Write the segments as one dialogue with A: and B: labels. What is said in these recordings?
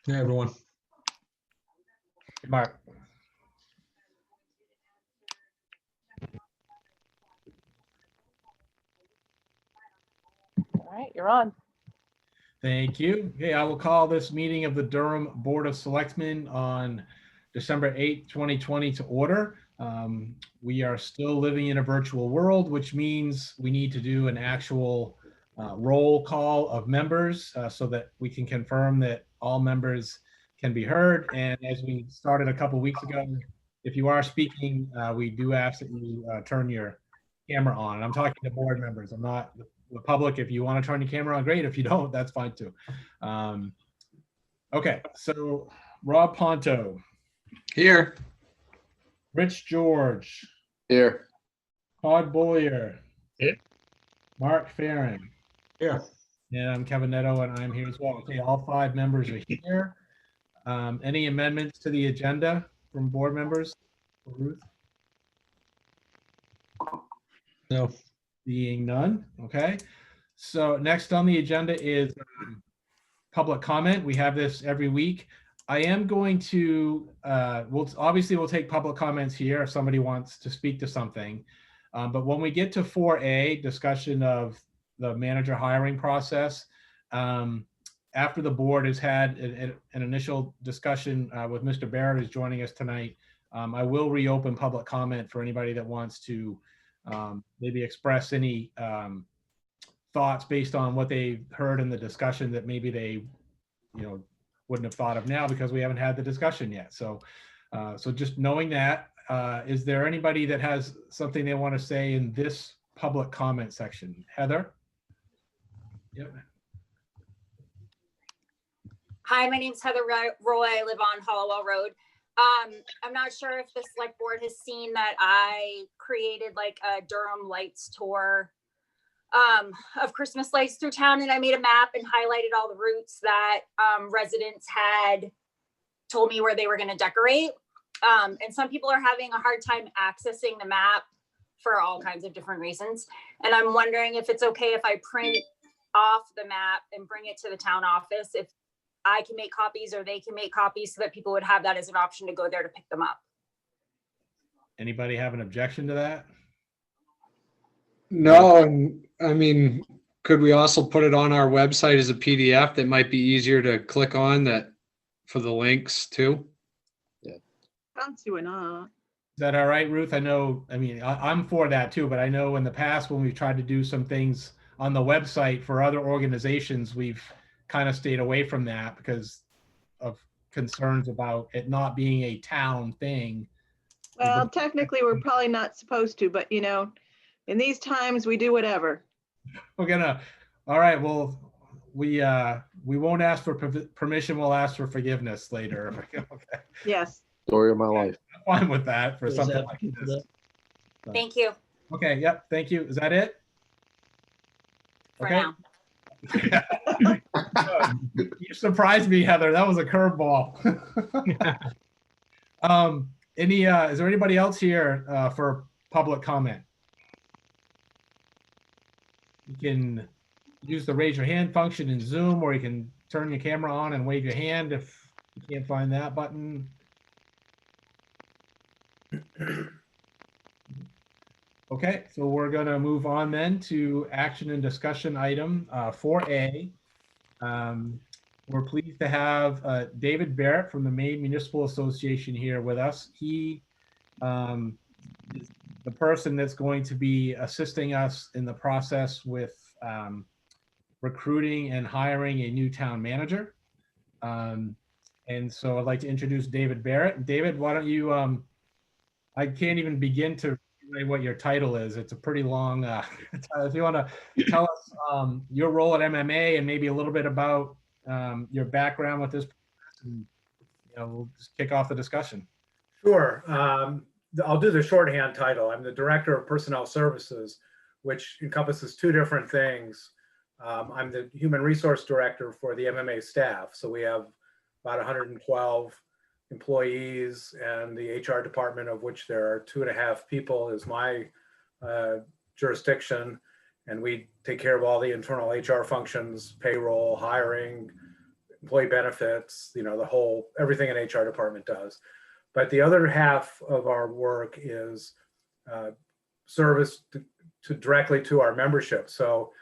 A: Hey, everyone.
B: Mark.
C: All right, you're on.
B: Thank you. Okay, I will call this meeting of the Durham Board of Selectmen on December 8th, 2020 to order. We are still living in a virtual world, which means we need to do an actual roll call of members so that we can confirm that all members can be heard. And as we started a couple weeks ago, if you are speaking, we do ask that you turn your camera on. And I'm talking to board members. I'm not the public. If you want to turn your camera on, great. If you don't, that's fine too. Okay, so Rob Ponto,
A: Here.
B: Rich George,
D: Here.
B: Todd Bollier,
D: Here.
B: Mark Farren,
A: Here.
B: and I'm Kevin Netto, and I'm here as well. Okay, all 5 members are here. Any amendments to the agenda from board members? Ruth?
A: No.
B: Being none, okay. So next on the agenda is public comment. We have this every week. I am going to, we'll take public comments here if somebody wants to speak to something. But when we get to 4A, discussion of the manager hiring process, after the board has had an initial discussion with Mr. Barrett, who's joining us tonight, I will reopen public comment for anybody that wants to maybe express any thoughts based on what they heard in the discussion that maybe they, wouldn't have thought of now because we haven't had the discussion yet. So, so just knowing that, is there anybody that has something they want to say in this public comment section? Heather? Yep.
E: Hi, my name's Heather Roy. I live on Hollowell Road. I'm not sure if the select board has seen that I created like a Durham lights tour of Christmas lights through town, and I made a map and highlighted all the routes that residents had told me where they were going to decorate. And some people are having a hard time accessing the map for all kinds of different reasons. And I'm wondering if it's okay if I print off the map and bring it to the town office, if I can make copies or they can make copies so that people would have that as an option to go there to pick them up.
B: Anybody have an objection to that?
A: No, and I mean, could we also put it on our website as a PDF that might be easier to click on that for the links too?
C: Don't see why not.
B: Is that all right, Ruth? I'm for that too, but I know in the past when we've tried to do some things on the website for other organizations, we've kind of stayed away from that because of concerns about it not being a town thing.
C: Well, technically, we're probably not supposed to, but in these times, we do whatever.
B: All right, well, we won't ask for permission, we'll ask for forgiveness later. Okay.
C: Yes.
D: Story of my life.
B: I'm fine with that for something like this.
E: Thank you
B: Okay, yep, thank you. Is that it?
E: for
B: Okay.
E: now.
B: You surprised me, Heather. That was a curveball. Is there anybody else here for public comment? You can use the raise your hand function in Zoom, or you can turn your camera on and wave your hand if you can't find that button. Okay, so we're going to move on then to action and discussion item 4A. We're pleased to have David Barrett from the Maine Municipal Association here with us. He is the person that's going to be assisting us in the process with recruiting and hiring a new town manager. And so I'd like to introduce David Barrett. David, why don't you, I can't even begin to say what your title is. It's a pretty long, if you want to tell us your role at MMA and maybe a little bit about your background with this, and we'll just kick off the discussion.
F: Sure. I'll do the shorthand title. I'm the Director of Personnel Services, which encompasses 2 different things. I'm the Human Resource Director for the MMA staff. So we have about 112 employees, and the HR department, of which there are 2.5 people, is my jurisdiction. And we take care of all the internal HR functions, payroll, hiring, employee benefits, the whole, everything an HR department does. But the other half of our work is service to directly to our membership. So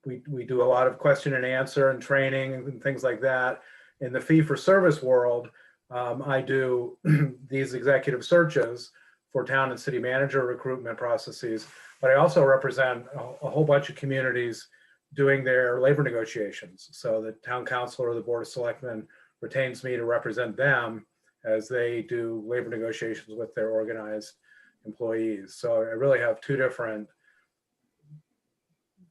F: we do a lot of question and answer and training and things like that. In the fee for service world, I do these executive searches for town and city manager recruitment processes, but I also represent a whole bunch of communities doing their labor negotiations. So the town council or the board of selectmen retains me to represent them as they do labor negotiations with their organized employees. So I really have two different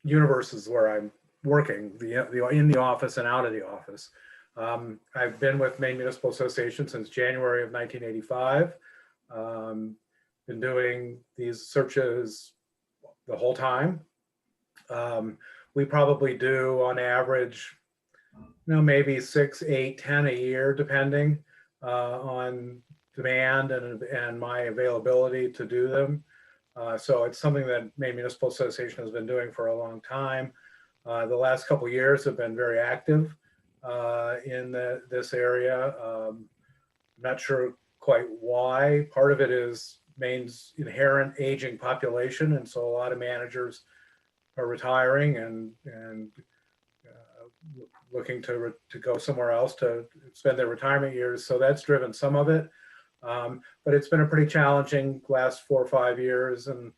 F: universes where I'm working, in the office and out of the office. I've been with Maine Municipal Association since January of 1985. Been doing these searches the whole time. We probably do on average, maybe 6, 8, 10 a year, depending on demand and my availability to do them. So it's something that Maine Municipal Association has been doing for a long time. The last couple of years have been very active in this area. I'm not sure quite why. Part of it is Maine's inherent aging population, and so a lot of managers are retiring and looking to go somewhere else to spend their retirement years. So that's driven some of it. But it's been a pretty challenging last 4 or 5 years, and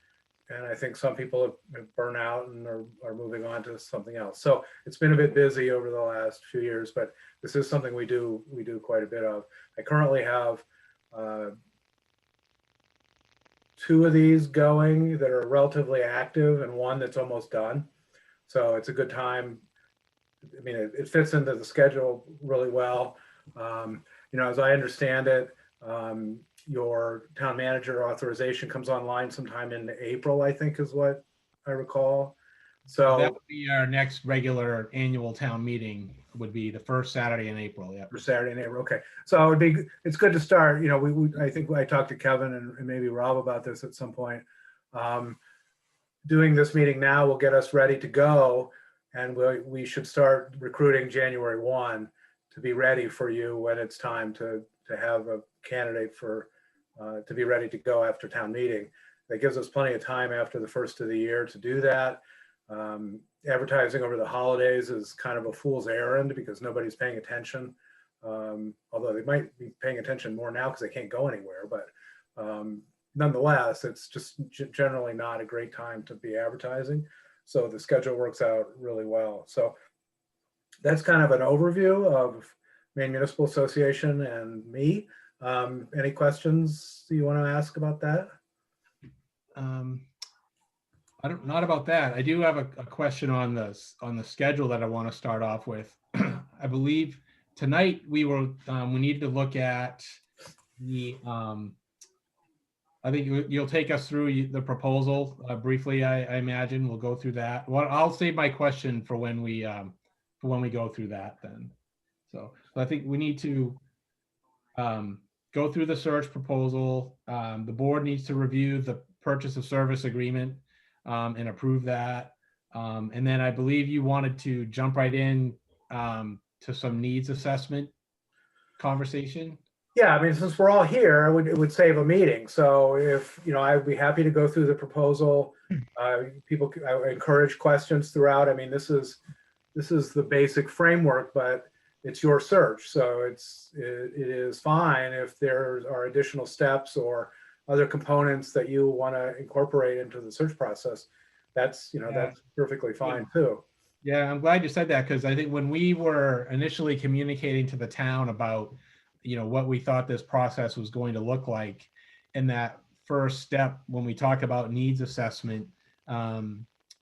F: I think some people have burned out and are moving on to something else. So it's been a bit busy over the last few years, but this is something we do quite a bit of. I currently have 2 of these going that are relatively active and 1 that's almost done. So it's a good time. I mean, it fits into the schedule really well. As I understand it, your town manager authorization comes online sometime in April, I think is what I recall. So
B: that would be our next regular annual town meeting, would be the first Saturday in April. Yeah.
F: for Saturday in April. Okay. So it's good to start. I think I talked to Kevin and maybe Rob about this at some point. Doing this meeting now will get us ready to go, and we should start recruiting January 1 to be ready for you when it's time to have a candidate to be ready to go after town meeting. That gives us plenty of time after the first of the year to do that. Advertising over the holidays is kind of a fool's errand because nobody's paying attention. Although they might be paying attention more now because they can't go anywhere, but nonetheless, it's just generally not a great time to be advertising. So the schedule works out really well. So that's kind of an overview of Maine Municipal Association and me. Any questions you want to ask about that?
B: Not about that. I do have a question on the schedule that I want to start off with. I believe tonight we need to look at the I think you'll take us through the proposal briefly. I imagine we'll go through that. Well, I'll save my question for when we go through that then. So I think we need to go through the search proposal. The board needs to review the purchase of service agreement and approve that. And then I believe you wanted to jump right in to some needs assessment conversation.
F: Yeah, I mean, since we're all here, it would save a meeting. So if, I'd be happy to go through the proposal. I encourage questions throughout. I mean, this is the basic framework, but it's your search. So it is fine if there are additional steps or other components that you want to incorporate into the search process. That's perfectly fine too.
B: Yeah, I'm glad you said that, because I think when we were initially communicating to the town about what we thought this process was going to look like, in that first step when we talk about needs assessment,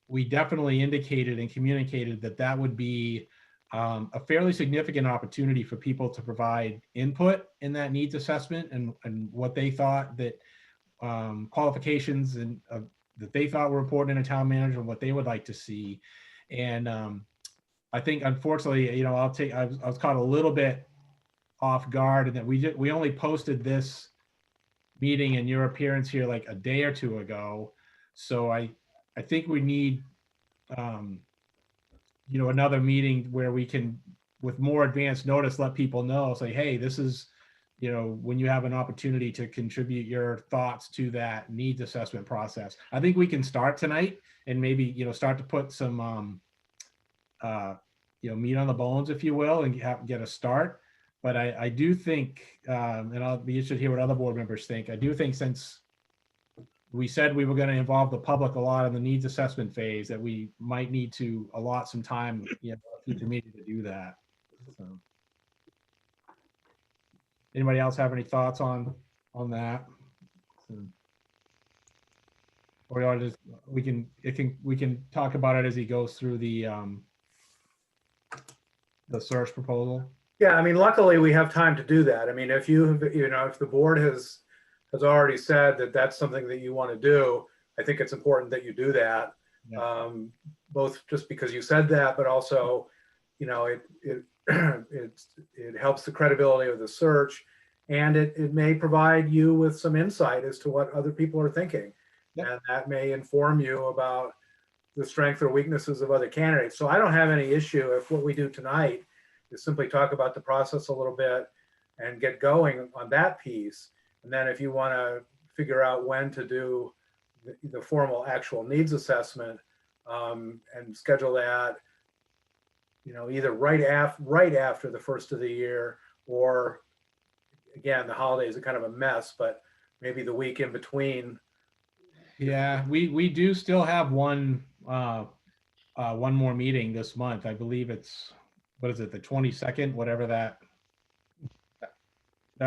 B: we definitely indicated and communicated that would be a fairly significant opportunity for people to provide input in that needs assessment and what they thought that qualifications and that they thought were important in a town manager and what they would like to see. And I think unfortunately, I was caught a little bit off guard, and that we only posted this meeting and your appearance here like a day or two ago. So I think we need another meeting where we can with more advanced notice, let people know, say, hey, this is, you know, when you have an opportunity to contribute your thoughts to that needs assessment process. I think we can start tonight and maybe, you know, start to put some, you know, meat on the bones, if you will, and get a start. But I do think, and I'll be interested to hear what other board members think. I do think, since we said we were going to involve the public a lot in the needs assessment phase, that we might need to allot some time, you know, a future meeting to do that. So, anybody else have any thoughts on that? Or we ought to just, we can talk about it as he goes through the search proposal.
F: Yeah, I mean, luckily we have time to do that. I mean, if you know, if the board has already said that that's something that you want to do, I think it's important that you do that.
B: Yeah.
F: Both just because you said that, but also, you know, it helps the credibility of the search, and it may provide you with some insight as to what other people are thinking.
B: Yep.
F: And that may inform you about the strengths or weaknesses of other candidates. So I don't have any issue if what we do tonight is simply talk about the process a little bit and get going on that piece. And then if you want to figure out when to do the formal actual needs assessment, and schedule that, you know, either right after the first of the year, or again, the holidays are kind of a mess, but maybe the week in between.
B: Yeah, we do still have one more meeting this month. I believe it's, what is it, the 22nd, whatever that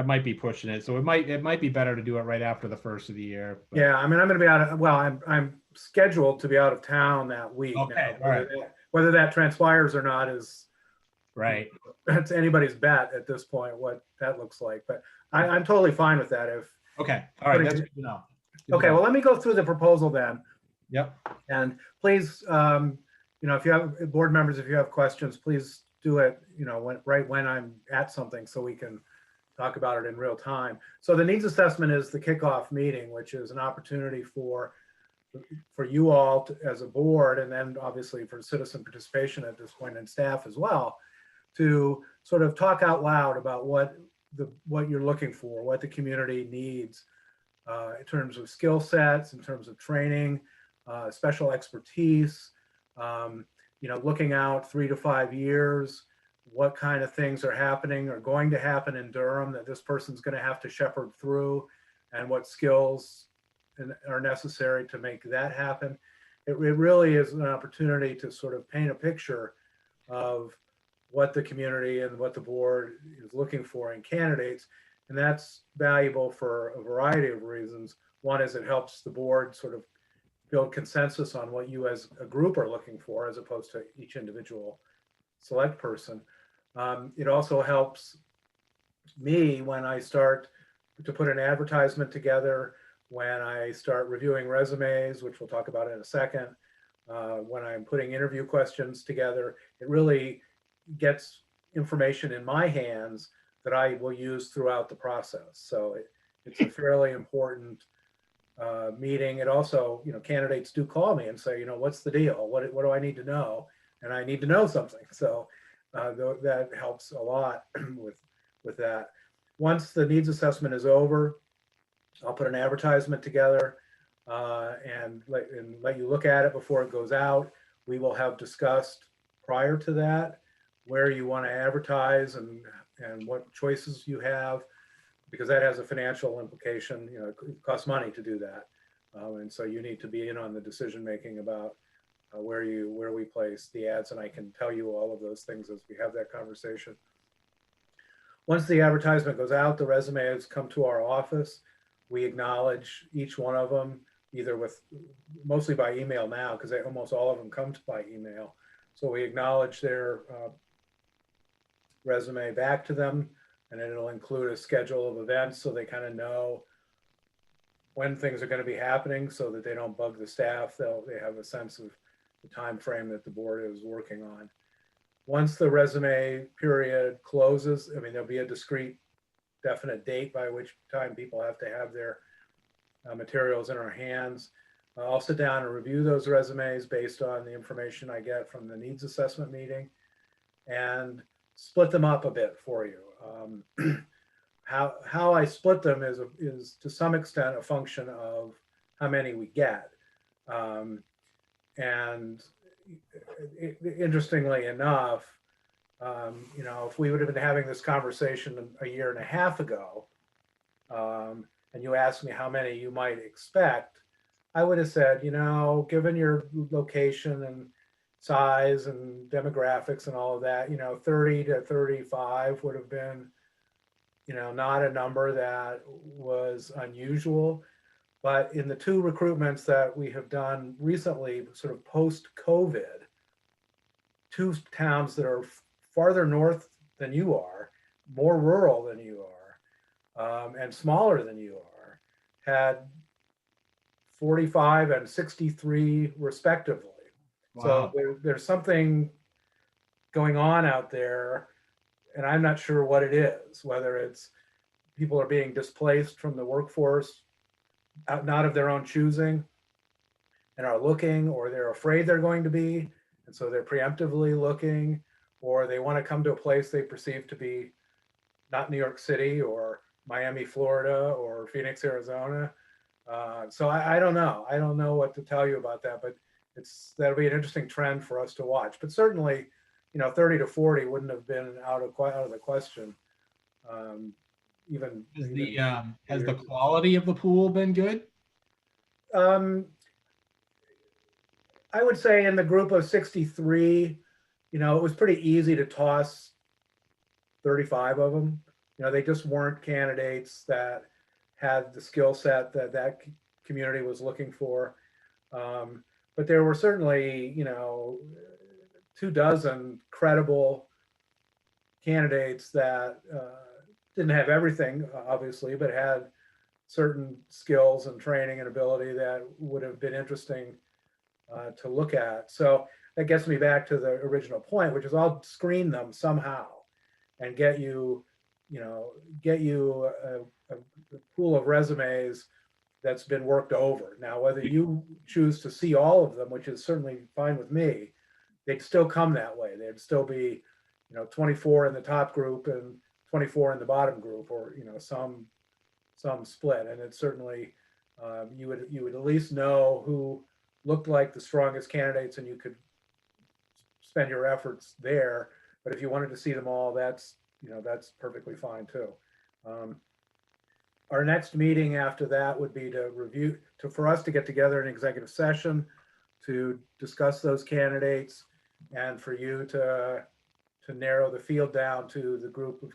B: might be pushing it. So it might be better to do it right after the first of the year. But.
F: Yeah, I mean, I'm going to be out of, well, I'm scheduled to be out of town that week.
B: Okay,
F: now.
B: all right.
F: Whether that transpires or not is
B: Right.
F: That's anybody's bet at this point, what that looks like. But I'm totally fine with that. If
B: Okay, all right, that's good to know. Good to
F: okay,
B: know.
F: well, let me go through the proposal then.
B: Yep.
F: And please, you know, if you have board members, if you have questions, please do it, you know, right when I'm at something, so we can talk about it in real time. So the needs assessment is the kickoff meeting, which is an opportunity for you all to, as a board, and then obviously for citizen participation at this point, and staff as well, to sort of talk out loud about what you're looking for, what the community needs in terms of skill sets, in terms of training, special expertise, you know, looking out 3 to 5 years, what kind of things are happening or going to happen in Durham that this person's going to have to shepherd through, and what skills are necessary to make that happen. It really is an opportunity to sort of paint a picture of what the community and what the board is looking for in candidates. And that's valuable for a variety of reasons. One is it helps the board sort of build consensus on what you as a group are looking for, as opposed to each individual select person. It also helps me when I start to put an advertisement together, when I start reviewing resumes, which we'll talk about in a second, when I'm putting interview questions together. It really gets information in my hands that I will use throughout the process. So it's a fairly important meeting. It also, you know, candidates do call me and say, you know, what's the deal? What do I need to know? And I need to know something. So that helps a lot with that. Once the needs assessment is over, I'll put an advertisement together and let you look at it before it goes out. We will have discussed prior to that where you want to advertise and what choices you have, because that has a financial implication. You know, it costs money to do that. And so you need to be in on the decision making about where we place the ads, and I can tell you all of those things as we have that conversation. Once the advertisement goes out, the resumes come to our office. We acknowledge each one of them, either mostly by email now, because almost all of them come by email. So we acknowledge their resume back to them, and it'll include a schedule of events so they kind of know when things are going to be happening, so that they don't bug the staff. They have a sense of the time frame that the board is working on. Once the resume period closes, I mean, there'll be a discrete, definite date by which time people have to have their materials in our hands. I'll sit down and review those resumes based on the information I get from the needs assessment meeting. And split them up a bit for you. How I split them is to some extent a function of how many we get. And interestingly enough, if we would have been having this conversation a year and a half ago, and you asked me how many you might expect, I would have said, given your location and size and demographics and all of that, 30 to 35 would have been, not a number that was unusual. But in the two recruitments that we have done recently, sort of post-COVID, two towns that are farther north than you are, more rural than you are, and smaller than you are, had 45 and 63 respectively.
B: Wow.
F: So there's something going on out there, and I'm not sure what it is, whether it's people are being displaced from the workforce, not of their own choosing, and are looking, or they're afraid they're going to be, and so they're preemptively looking, or they want to come to a place they perceive to be not New York City or Miami, Florida, or Phoenix, Arizona. So I don't know. I don't know what to tell you about that, but that'll be an interesting trend for us to watch. But certainly, 30 to 40 wouldn't have been out of the question.
B: Has the quality of the pool been good?
F: I would say in the group of 63, it was pretty easy to toss 35 of them. They just weren't candidates that had the skill set that community was looking for. But there were certainly, 24 credible candidates that didn't have everything, obviously, but had certain skills and training and ability that would have been interesting to look at. So that gets me back to the original point, which is I'll screen them somehow and get you a pool of resumes that's been worked over. Now, whether you choose to see all of them, which is certainly fine with me, they'd still come that way. They'd still be, 24 in the top group and 24 in the bottom group, or some split. And it's certainly you would at least know who looked like the strongest candidates, and you could spend your efforts there. But if you wanted to see them all, that's perfectly fine too. Our next meeting after that would be for us to get together in executive session to discuss those candidates, and for you to narrow the field down to the group of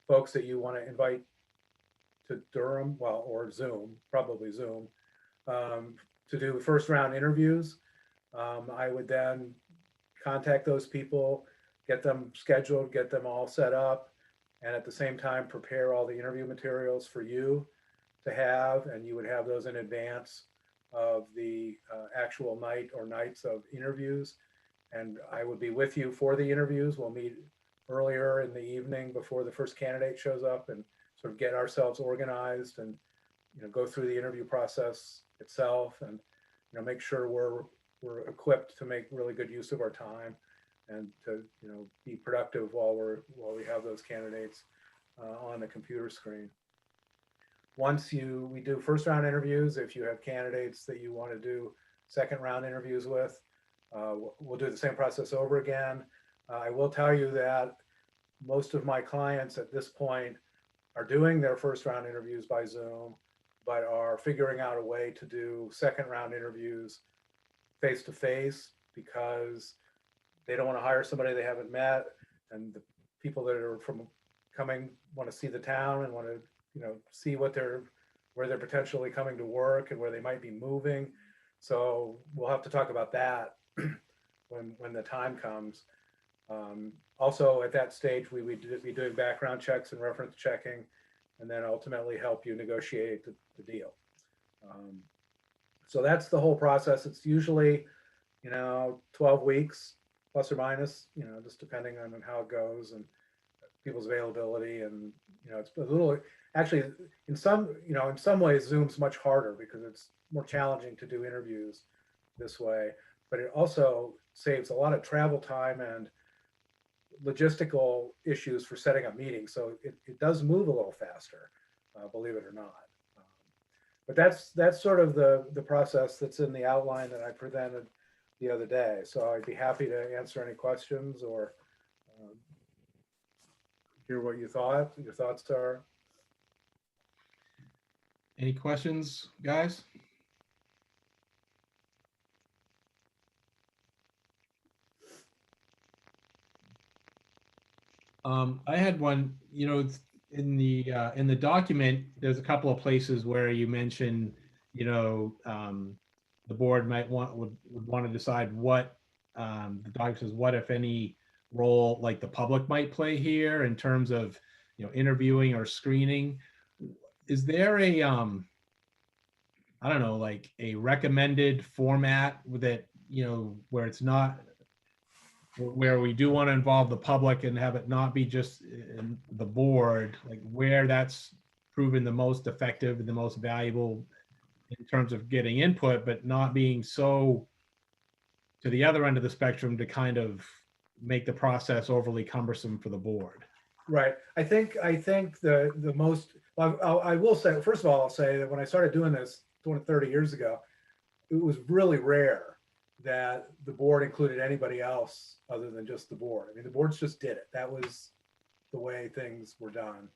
F: folks that you want to invite to Durham, or Zoom, probably Zoom, to do first round interviews. I would then contact those people, get them scheduled, get them all set up, and at the same time prepare all the interview materials for you to have, and you would have those in advance of the actual night or nights of interviews. And I would be with you for the interviews. We'll meet earlier in the evening before the first candidate shows up and sort of get ourselves organized and go through the interview process itself, and make sure we're equipped to make really good use of our time and to be productive while we have those candidates on the computer screen. Once we do first round interviews, if you have candidates that you want to do second round interviews with, we'll do the same process over again. I will tell you that most of my clients at this point are doing their first round interviews by Zoom, but are figuring out a way to do second round interviews face to face, because they don't want to hire somebody they haven't met, and the people that are coming want to see the town and want to see where they're potentially coming to work and where they might be moving. So we'll have to talk about that when the time comes. Also at that stage, we would be doing background checks and reference checking, and then ultimately help you negotiate the deal. So that's the whole process. It's usually 12 weeks plus or minus, just depending on how it goes and people's availability. And it's a little, actually, in some ways Zoom's much harder because it's more challenging to do interviews this way, but it also saves a lot of travel time and logistical issues for setting up meetings. So it does move a little faster, believe it or not. But that's sort of the process that's in the outline that I presented the other day. So I'd be happy to answer any questions or hear what your thoughts are.
B: Any questions, guys? I had one, in the document, there's a couple of places where you mention, the board would want to decide what, the document says, what, if any, role like the public might play here in terms of, interviewing or screening. Is there a, I don't know, like a recommended format that, where it's not, where we do want to involve the public and have it not be just in the board, like where that's proven the most effective and the most valuable in terms of getting input, but not being so to the other end of the spectrum to kind of make the process overly cumbersome for the board.
F: Right. I think the most, I will say, first of all, I'll say that when I started doing this 30 years ago, it was really rare that the board included anybody else other than just the board. I mean, the boards just did it. That was the way things were done.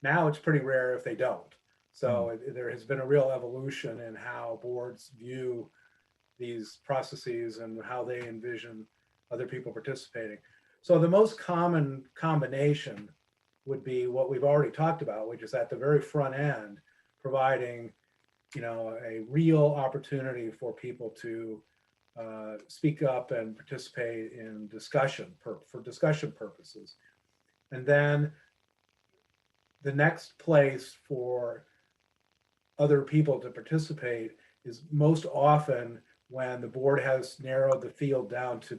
F: Now it's pretty rare if they don't. So there has been a real evolution in how boards view these processes and how they envision other people participating. So the most common combination would be what we've already talked about, which is at the very front end, providing, a real opportunity for people to speak up and participate in discussion for discussion purposes. And then the next place for other people to participate is most often when the board has narrowed the field down to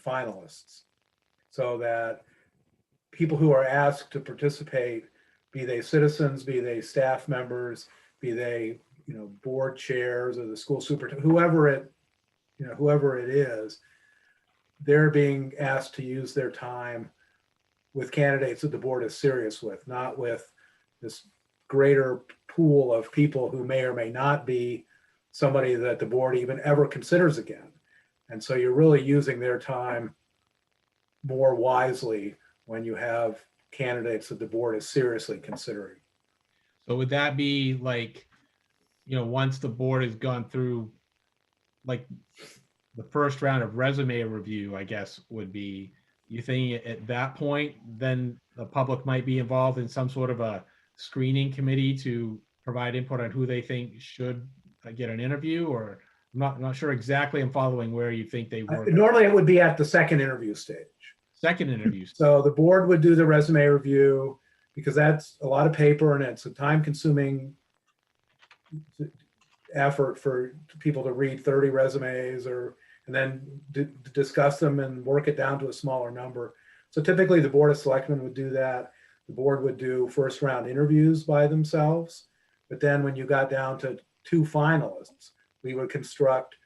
F: finalists, so that people who are asked to participate, be they citizens, be they staff members, be they, board chairs or the school superintendent, whoever it is, they're being asked to use their time with candidates that the board is serious with, not with this greater pool of people who may or may not be somebody that the board even ever considers again. And so you're really using their time more wisely when you have candidates that the board is seriously considering.
B: So would that be like, once the board has gone through like the first round of resume review, I guess would be, you think at that point, then the public might be involved in some sort of a screening committee to provide input on who they think should get an interview? Or I'm not sure exactly I'm following where you think they work.
F: Normally it would be at the second interview stage.
B: Second interview.
F: So the board would do the resume review, because that's a lot of paper and it's a time-consuming effort for people to read 30 resumes and then discuss them and work it down to a smaller number. So typically the Board of Selectmen would do that. The board would do first round interviews by themselves. But then when you got down to 2 finalists, we would construct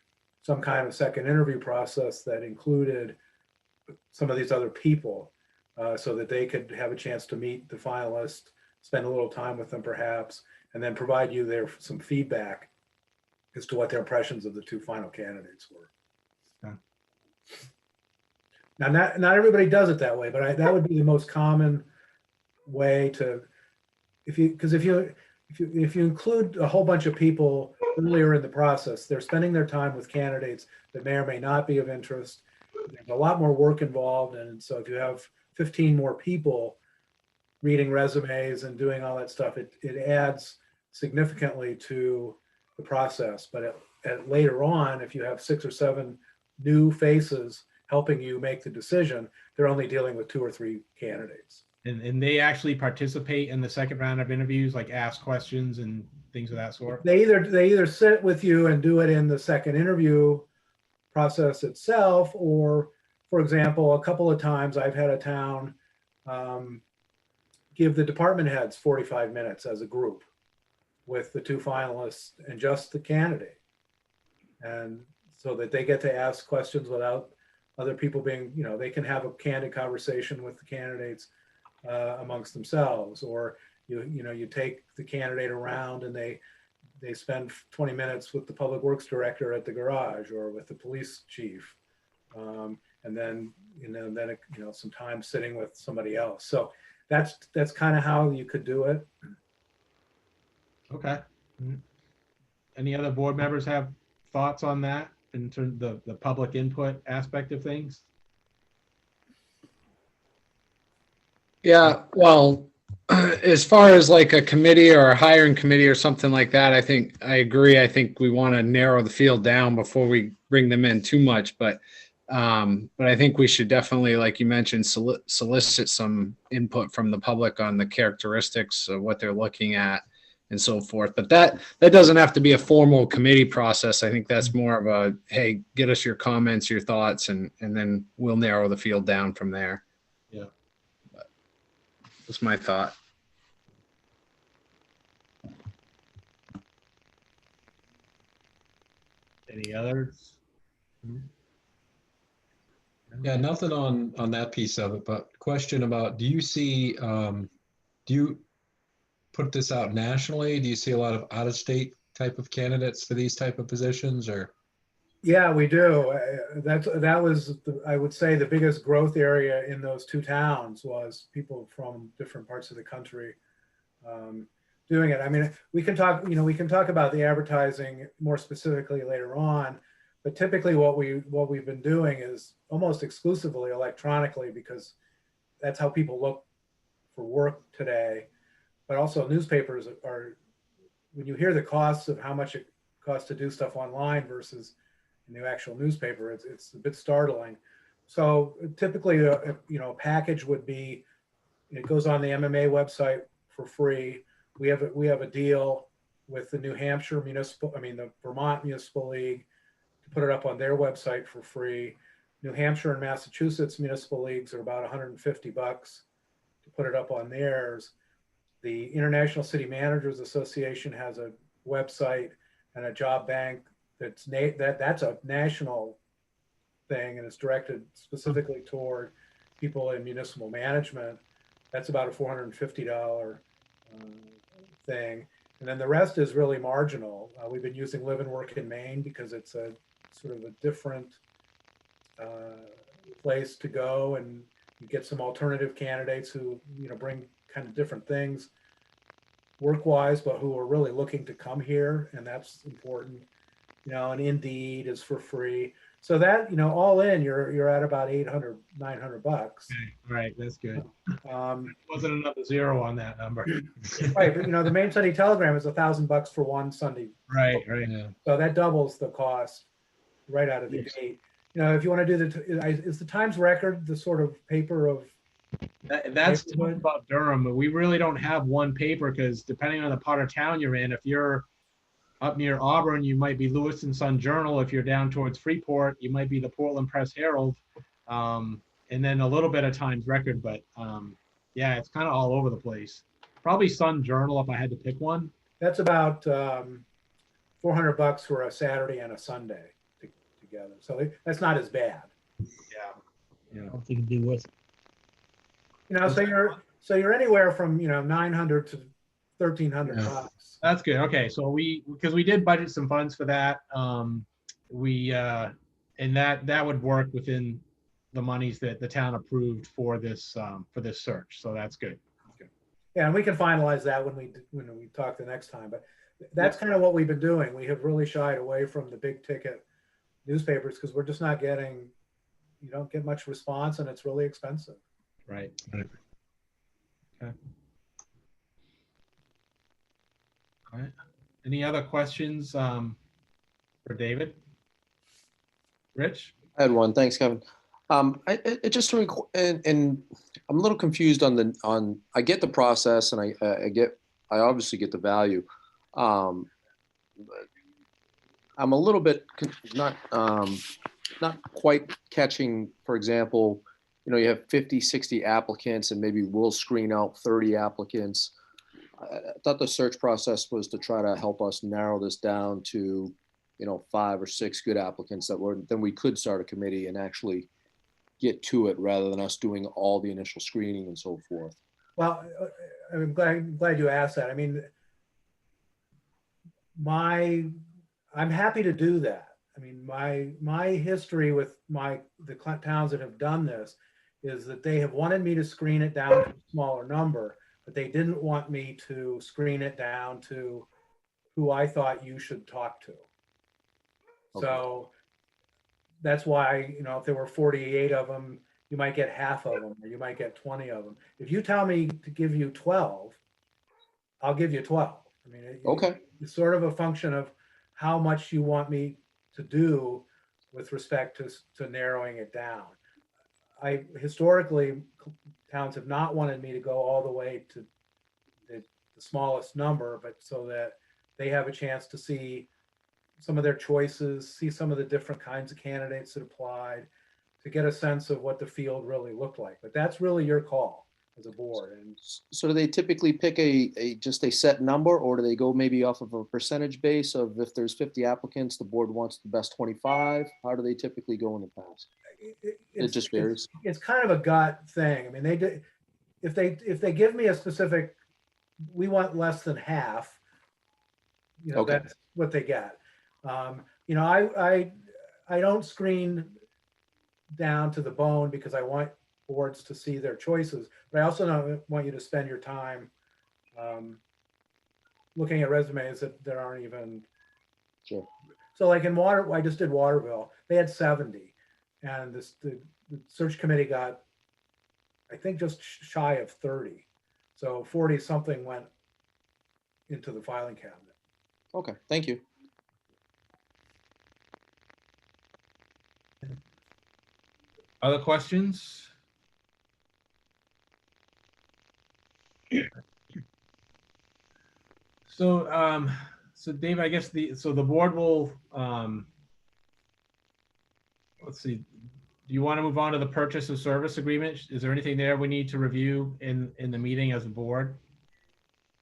F: some kind of second interview process that included some of these other people, so that they could have a chance to meet the finalists, spend a little time with them perhaps, and then provide you some feedback as to what their impressions of the 2 final candidates were.
B: Okay.
F: Now, not everybody does it that way, but that would be the most common way to, if you include a whole bunch of people earlier in the process, they're spending their time with candidates that may or may not be of interest. There's a lot more work involved, and so if you have 15 more people reading resumes and doing all that stuff, it adds significantly to the process. But later on, if you have 6 or 7 new faces helping you make the decision, they're only dealing with 2 or 3 candidates.
B: And they actually participate in the second round of interviews, like ask questions and things of that sort?
F: They either sit with you and do it in the second interview process itself, or, for example, a couple of times I've had a town give the department heads 45 minutes as a group with the 2 finalists and just the candidate, and so that they get to ask questions without other people being, they can have a candid conversation with the candidates amongst themselves, or you take the candidate around and they spend 20 minutes with the public works director at the garage or with the police chief. And then, some time sitting with somebody else. So that's kind of how you could do it.
B: Okay. Any other board members have thoughts on that in terms of the public input aspect of things?
A: Yeah, well, as far as like a committee or a hiring committee or something like that, I think I agree. I think we want to narrow the field down before we bring them in too much. But I think we should definitely, like you mentioned, solicit some input from the public on the characteristics of what they're looking at and so forth. But that doesn't have to be a formal committee process. I think that's more of a, hey, get us your comments, your thoughts, and then we'll narrow the field down from there.
B: Yeah.
A: But that's my thought.
B: Any others?
D: Yeah, nothing on that piece of it, but question about, do you put this out nationally? Do you see a lot of out-of-state type of candidates for these type of positions, or?
F: Yeah, we do. That was, I would say, the biggest growth area in those two towns was people from different parts of the country doing it. I mean, we can talk about the advertising more specifically later on, but typically what we've been doing is almost exclusively electronically, because that's how people look for work today. But also newspapers are, when you hear the costs of how much it costs to do stuff online versus in the actual newspaper, it's a bit startling. So typically, a package would be, it goes on the MMA website for free. We have a deal with the the Vermont Municipal League to put it up on their website for free. New Hampshire and Massachusetts municipal leagues are about $150 to put it up on theirs. The International City Managers Association has a website and a job bank that's a national thing, and it's directed specifically toward people in municipal management. That's about a $450 thing. And then the rest is really marginal. We've been using Live and Work in Maine because it's a sort of a different place to go, and you get some alternative candidates who bring kind of different things work-wise, but who are really looking to come here, and that's important. And Indeed is for free. So that, all in, you're at about $800, $900.
B: Right, that's good.
F: Um,
B: Wasn't another zero on that number.
F: right, but the Maine Sunday Telegram is $1,000 for one Sunday.
B: Right.
D: Yeah.
F: So that doubles the cost right out of the
B: Yes.
F: gate. If you want to do is the Times Record the sort of paper of?
B: That's tough
F: Neighborhood?
B: about Durham. We really don't have one paper, because depending on the part of town you're in, if you're up near Auburn, you might be Lewiston Sun Journal. If you're down towards Freeport, you might be the Portland Press Herald, and then a little bit of Times Record. But yeah, it's kind of all over the place. Probably Sun Journal if I had to pick one.
F: That's about $400 for a Saturday and a Sunday together. So that's not as bad.
B: Yeah.
G: I don't think it'd be worth
F: So you're anywhere from $900 to $1,300.
B: That's good. Okay, so because we did budget some funds for that, and that would work within the monies that the town approved for this search. So that's good.
F: Yeah, and we can finalize that when we talk the next time. But that's kind of what we've been doing. We have really shied away from the big ticket newspapers because we're just not getting, you don't get much response, and it's really expensive.
B: Right. Okay. All right. Any other questions for David? Rich?
H: I had one. Thanks, Kevin. It just and I'm a little confused on I get the process, and I obviously get the value. I'm a little bit not quite catching, for example, you have 50, 60 applicants, and maybe we'll screen out 30 applicants. I thought the search process was to try to help us narrow this down to, 5 or 6 good applicants then we could start a committee and actually get to it rather than us doing all the initial screening and so forth.
F: Well, I'm glad you asked that. I mean, I'm happy to do that. I mean, my history with the towns that have done this is that they have wanted me to screen it down to a smaller number, but they didn't want me to screen it down to who I thought you should talk to.
H: Okay.
F: So that's why, you know, if there were 48 of them, you might get half of them, or you might get 20 of them. If you tell me to give you 12, I'll give you 12. I mean,
H: Okay.
F: it's sort of a function of how much you want me to do with respect to narrowing it down. Historically, towns have not wanted me to go all the way to the smallest number, but so that they have a chance to see some of their choices, see some of the different kinds of candidates that applied, to get a sense of what the field really looked like. But that's really your call as a board. And
H: So do they typically pick just a set number, or do they go maybe off of a percentage base of if there's 50 applicants, the board wants the best 25? How do they typically go in the past? It just varies.
F: It's kind of a gut thing. I mean, if they give me a specific, we want less than half, you know,
H: Okay.
F: that's what they get. You know, I don't screen down to the bone because I want boards to see their choices, but I also don't want you to spend your time looking at resumes that aren't even.
H: Sure.
F: So like I just did Waterville, they had 70, and the search committee got, I think, just shy of 30. So 40 something went into the filing cabinet.
H: Okay, thank you.
B: Other questions? So Dave, I guess the board will, let's see, do you want to move on to the purchase of service agreement? Is there anything there we need to review in the meeting as a board?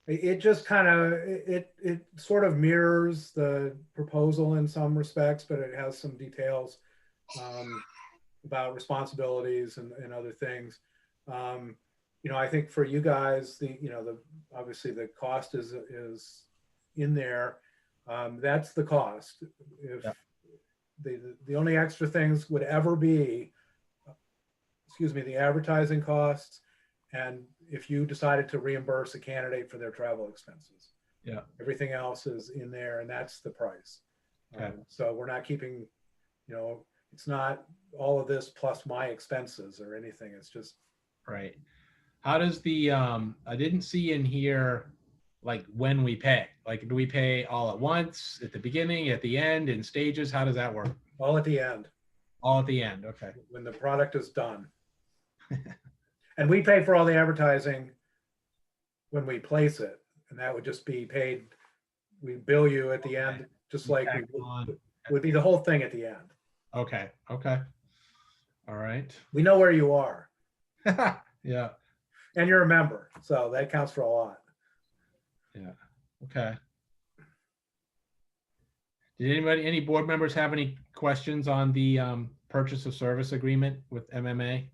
F: It just kind of, it sort of mirrors the proposal in some respects, but it has some details about responsibilities and other things. You know, I think for you guys, obviously the cost is in there. That's the cost. If the only extra things would ever be, the advertising costs, and if you decided to reimburse a candidate for their travel expenses.
B: Yeah.
F: Everything else is in there, and that's the price.
B: Okay.
F: So we're not keeping, you know, it's not all of this plus my expenses or anything. It's just.
B: Right. How does the, I didn't see in here, like when we pay, like, do we pay all at once, at the beginning, at the end, in stages? How does that work?
F: All at the end,
B: All at the end. Okay.
F: when the product is done. And we pay for all the advertising when we place it, and that would just be paid. We bill you at the end, just like
B: Tack on.
F: would be the whole thing at the end.
B: Okay. Okay. All right.
F: We know where you are,
B: Yeah.
F: and you're a member, so that counts for a lot.
B: Yeah. Okay. Did any board members have any questions on the purchase of service agreement with MMA?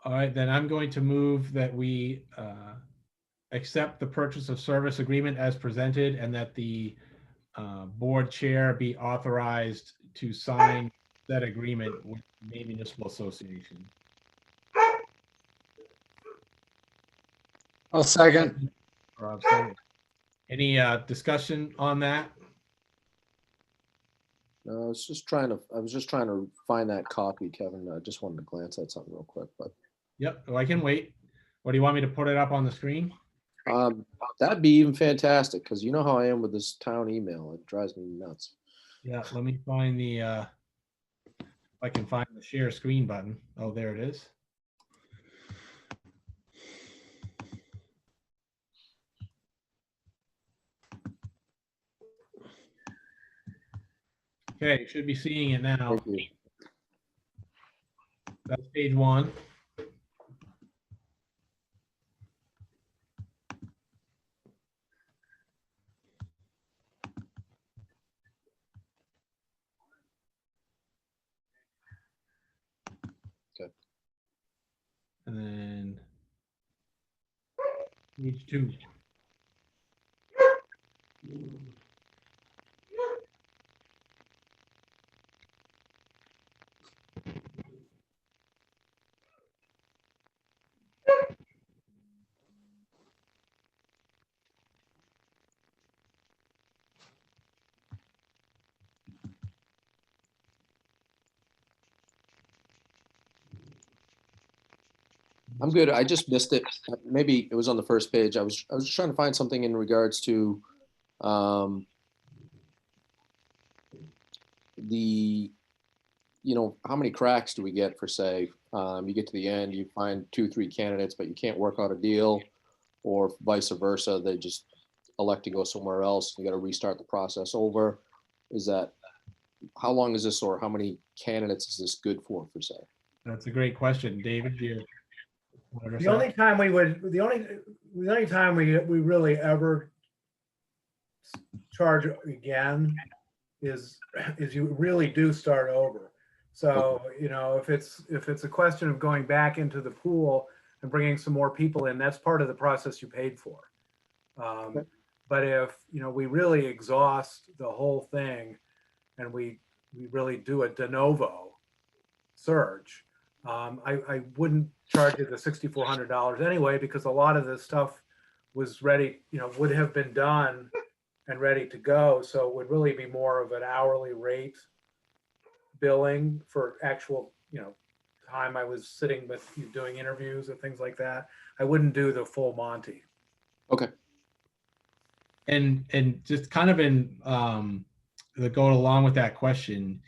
B: All right, then I'm going to move that we accept the purchase of service agreement as presented, and that the board chair be authorized to sign that agreement with the Maine Municipal Association.
A: I'll second.
B: Rob, second. Any discussion on that?
H: No, I was just trying to find that copy, Kevin. I just wanted to glance at something real quick, but
B: Yep, oh, I can wait. What, do you want me to put it up on the screen?
H: that'd be even fantastic, because you know how I am with this town email. It drives me nuts.
B: Yeah, let me find the, if I can find the share screen button. Oh, there it is. Okay, you should be seeing it now.
H: Thank you.
B: That's page 1. And then page 2.
H: I'm good. I just missed it. Maybe it was on the first page. I was just trying to find something in regards to the, how many cracks do we get for, say, you get to the end, you find 2-3 candidates, but you can't work out a deal, or vice versa, they just elect to go somewhere else. You got to restart the process over. How long is this, or how many candidates is this good for say?
B: That's a great question. David, you wanna
F: The only time we really ever charge again is you really do start over. So, if it's a question of going back into the pool and bringing some more people in, that's part of the process you paid for. But if, we really exhaust the whole thing and we really do a de novo search, I wouldn't charge you the $6,400 anyway, because a lot of this stuff was ready, would have been done and ready to go. So it would really be more of an hourly rate billing for actual, time I was sitting with you doing interviews and things like that. I wouldn't do the full Monty.
H: Okay.
B: And just kind of in going along with that question,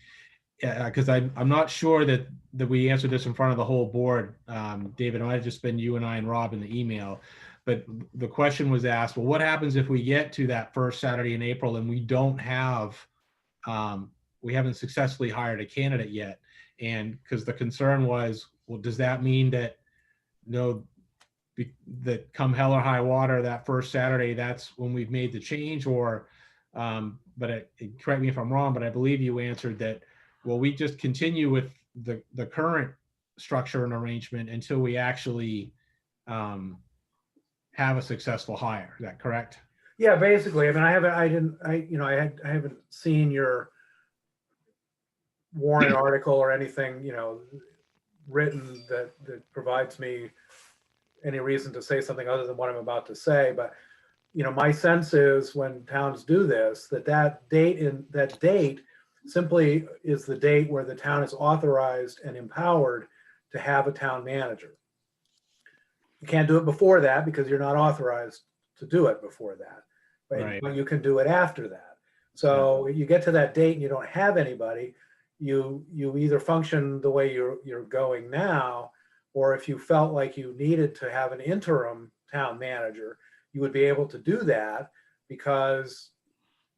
B: because I'm not sure that we answered this in front of the whole board. David, it might have just been you and I and Rob in the email, but the question was asked, well, what happens if we get to that first Saturday in April and we don't have, we haven't successfully hired a candidate yet? And because the concern was, well, does that mean that, that come hell or high water, that first Saturday, that's when we've made the change? Or, correct me if I'm wrong, but I believe you answered that, well, we just continue with the current structure and arrangement until we actually have a successful hire. Is that correct?
F: Yeah, basically. I mean, I haven't seen your warrant article or anything, written that provides me any reason to say something other than what I'm about to say. But, my sense is when towns do this, that date simply is the date where the town is authorized and empowered to have a town manager. You can't do it before that because you're not authorized to do it before that,
B: Right.
F: but you can do it after that. So you get to that date and you don't have anybody, you either function the way you're going now, or if you felt like you needed to have an interim town manager, you would be able to do that because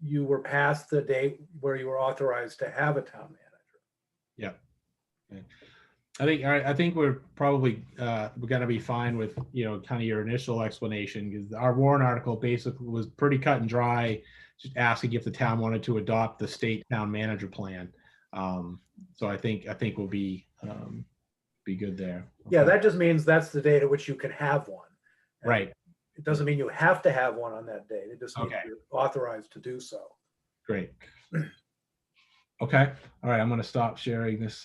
F: you were past the date where you were authorized to have a town manager.
B: Yeah. Okay. I think we're probably we're gonna be fine with kind of your initial explanation, because our warrant article basically was pretty cut and dry, just asking if the town wanted to adopt the state town manager plan. So I think we'll be good there.
F: Yeah,
B: Okay.
F: that just means that's the date at which you can have one. And
B: Right.
F: it doesn't mean you have to have one on that date. It just means
B: Okay.
F: you're authorized to do so.
B: Great. Okay. All right. I'm going to stop sharing this.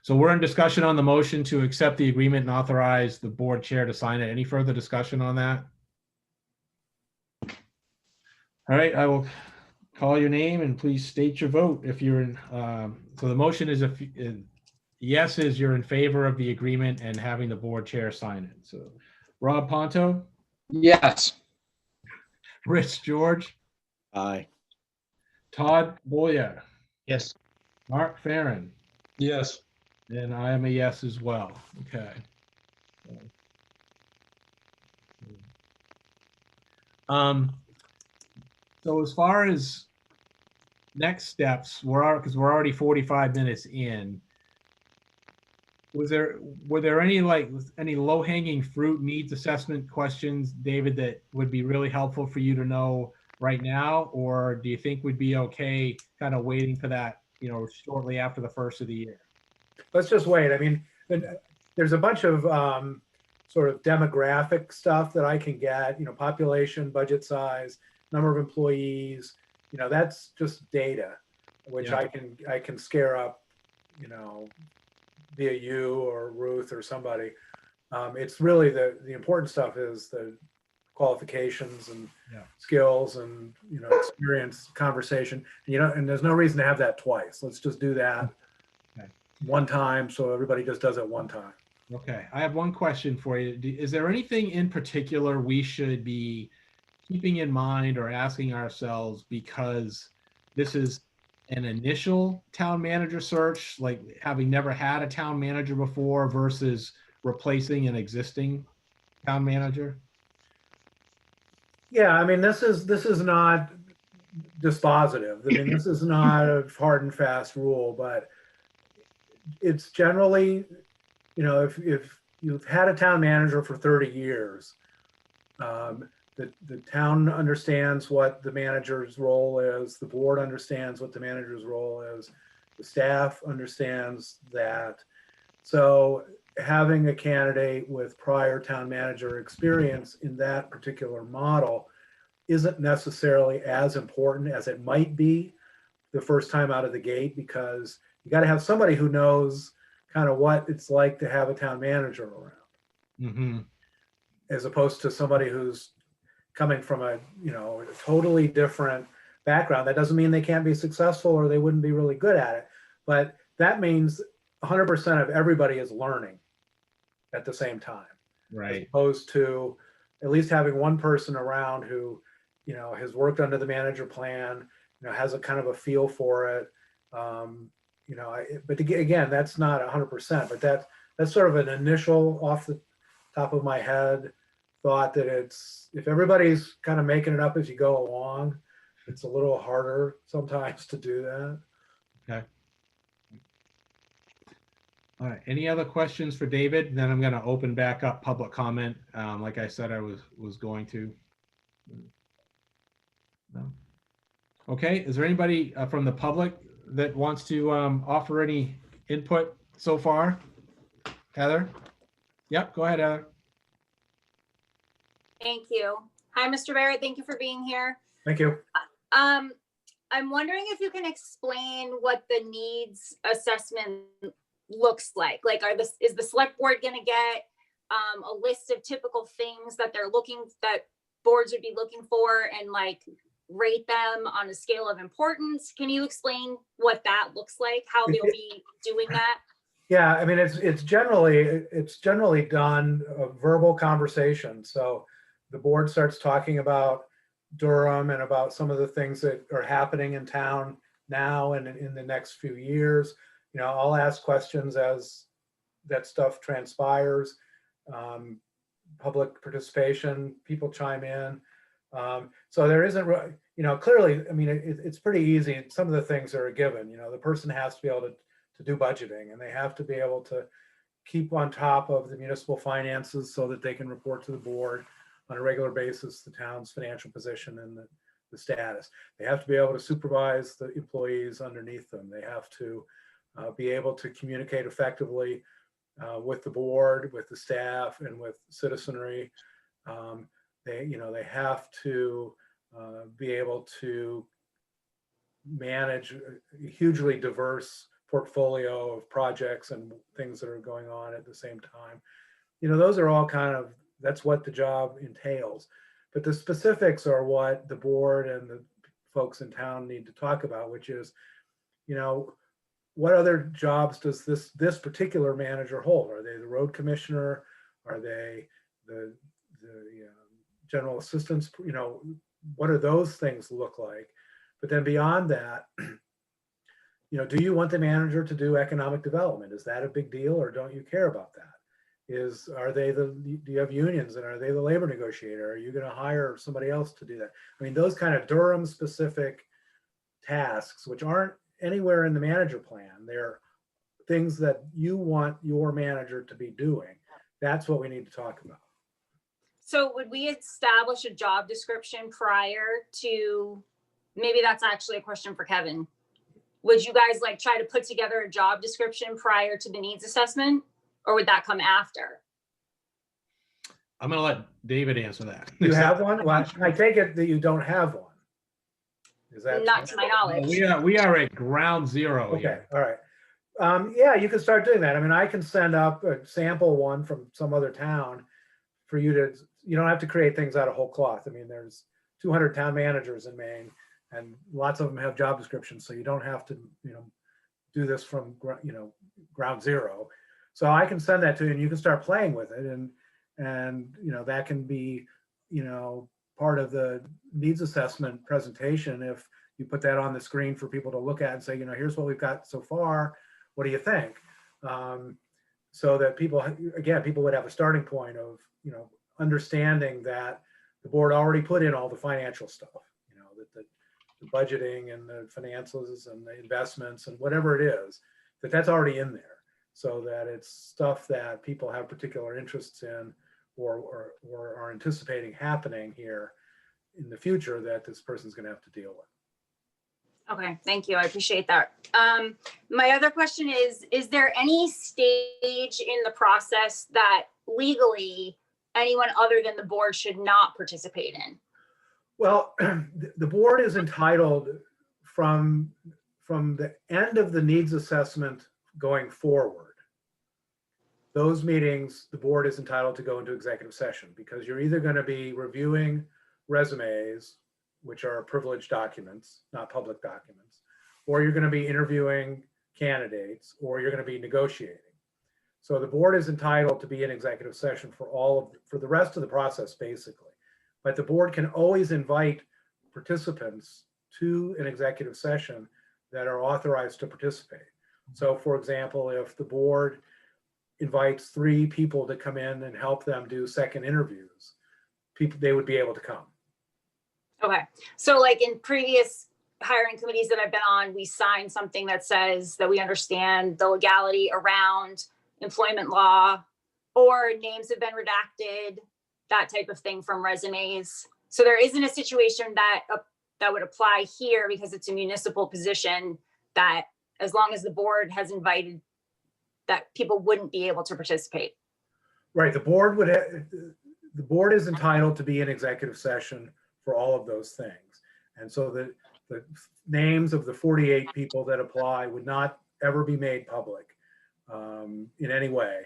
B: So we're in discussion on the motion to accept the agreement and authorize the board chair to sign it. Any further discussion on that? All right. I will call your name and please state your vote if you're in. So the motion is yes is you're in favor of the agreement and having the board chair sign it. So Rob Ponto,
A: Yes.
B: Rich George,
H: Aye.
B: Todd Boyer,
A: Yes.
B: Mark Farren,
D: Yes.
B: and I am a yes as well. Okay. So as far as next steps, because we're already 45 minutes in. Were there any low-hanging fruit needs assessment questions, David, that would be really helpful for you to know right now? Or do you think we'd be okay kind of waiting for that, shortly after the first of the year?
F: Let's just wait. I mean, there's a bunch of sort of demographic stuff that I can get, population, budget size, number of employees, that's just data, which
B: Yeah.
F: I can scare up, via you or Ruth or somebody. It's really the important stuff is the qualifications and
B: Yeah.
F: skills and, experience, conversation. And there's no reason to have that twice. Let's just do that
B: Okay.
F: one time. So everybody just does it one time.
B: Okay, I have one question for you. Is there anything in particular we should be keeping in mind or asking ourselves, because this is an initial town manager search, like having never had a town manager before versus replacing an existing town manager?
F: Yeah, I mean, this is not dispositive. I mean, this is not a hard and fast rule, but it's generally, if you've had a town manager for 30 years, the town understands what the manager's role is, the board understands what the manager's role is, the staff understands that. So having a candidate with prior town manager experience in that particular model isn't necessarily as important as it might be the first time out of the gate, because you got to have somebody who knows kind of what it's like to have a town manager around,
B: Mm-hmm.
F: as opposed to somebody who's coming from a totally different background. That doesn't mean they can't be successful or they wouldn't be really good at it, but that means 100% of everybody is learning at the same time, as
B: Right.
F: opposed to at least having one person around who has worked under the manager plan, has a kind of a feel for it. But again, that's not 100%, but that's sort of an initial off the top of my head thought, that if everybody's kind of making it up as you go along, it's a little harder sometimes to do that.
B: Okay. All right. Any other questions for David? Then I'm going to open back up public comment. Like I said, I was going to. No. Okay. Is there anybody from the public that wants to offer any input so far? Heather? Yep. Go ahead, Heather.
E: Thank you. Hi, Mr. Barrett. Thank you for being here.
F: Thank you.
E: I'm wondering if you can explain what the needs assessment looks like. Like, is the select board going to get a list of typical things that that boards would be looking for, and like rate them on a scale of importance? Can you explain what that looks like, how they'll be doing that?
F: Yeah, I mean, it's generally done a verbal conversation. So the board starts talking about Durham and about some of the things that are happening in town now and in the next few years. I'll ask questions as that stuff transpires. Public participation, people chime in. So there isn't, clearly, I mean, it's pretty easy. Some of the things are a given. The person has to be able to do budgeting, and they have to be able to keep on top of the municipal finances so that they can report to the board on a regular basis the town's financial position and the status. They have to be able to supervise the employees underneath them. They have to be able to communicate effectively with the board, with the staff, and with citizenry. They have to be able to manage a hugely diverse portfolio of projects and things that are going on at the same time. Those are all that's what the job entails. But the specifics are what the board and the folks in town need to talk about, which is, what other jobs does this particular manager hold? Are they the road commissioner? Are they the general assistants? What do those things look like? But then beyond that, do you want the manager to do economic development? Is that a big deal, or don't you care about that? Do you have unions, and are they the labor negotiator? Are you going to hire somebody else to do that? I mean, those kind of Durham specific tasks, which aren't anywhere in the manager plan, they're things that you want your manager to be doing. That's what we need to talk about.
E: So would we establish a job description prior to, maybe that's actually a question for Kevin. Would you guys try to put together a job description prior to the needs assessment, or would that come after?
B: I'm gonna let David answer that.
F: You have one? Well, I take it that you don't have one. Is that?
E: Not to my knowledge.
B: We are at ground zero
F: Okay,
B: here.
F: all right. Yeah, you can start doing that. I mean, I can send up a sample one from some other town for you to, you don't have to create things out of whole cloth. I mean, there's 200 town managers in Maine and lots of them have job descriptions. So you don't have to, do this from, ground zero. So I can send that to you and you can start playing with it. And that can be, part of the needs assessment presentation. If you put that on the screen for people to look at and say, here's what we've got so far. What do you think? So that people would have a starting point of, understanding that the board already put in all the financial stuff, that the budgeting and the finances and the investments and whatever it is, that's already in there. So that it's stuff that people have particular interests in or are anticipating happening here in the future that this person's going to have to deal with.
E: Okay, thank you. I appreciate that. My other question is there any stage in the process that legally anyone other than the board should not participate in?
F: Well, the board is entitled from the end of the needs assessment going forward. Those meetings, the board is entitled to go into executive session because you're either going to be reviewing resumes, which are privileged documents, not public documents, or you're going to be interviewing candidates, or you're going to be negotiating. So the board is entitled to be in executive session for the rest of the process, basically. But the board can always invite participants to an executive session that are authorized to participate. So for example, if the board invites 3 people to come in and help them do second interviews, they would be able to come.
E: Okay, so like in previous hiring committees that I've been on, we sign something that says that we understand the legality around employment law, or names have been redacted, that type of thing from resumes. So there isn't a situation that would apply here because it's a municipal position that as long as the board has invited, that people wouldn't be able to participate.
F: Right, the board is entitled to be in executive session for all of those things. And so the names of the 48 people that apply would not ever be made public in any way.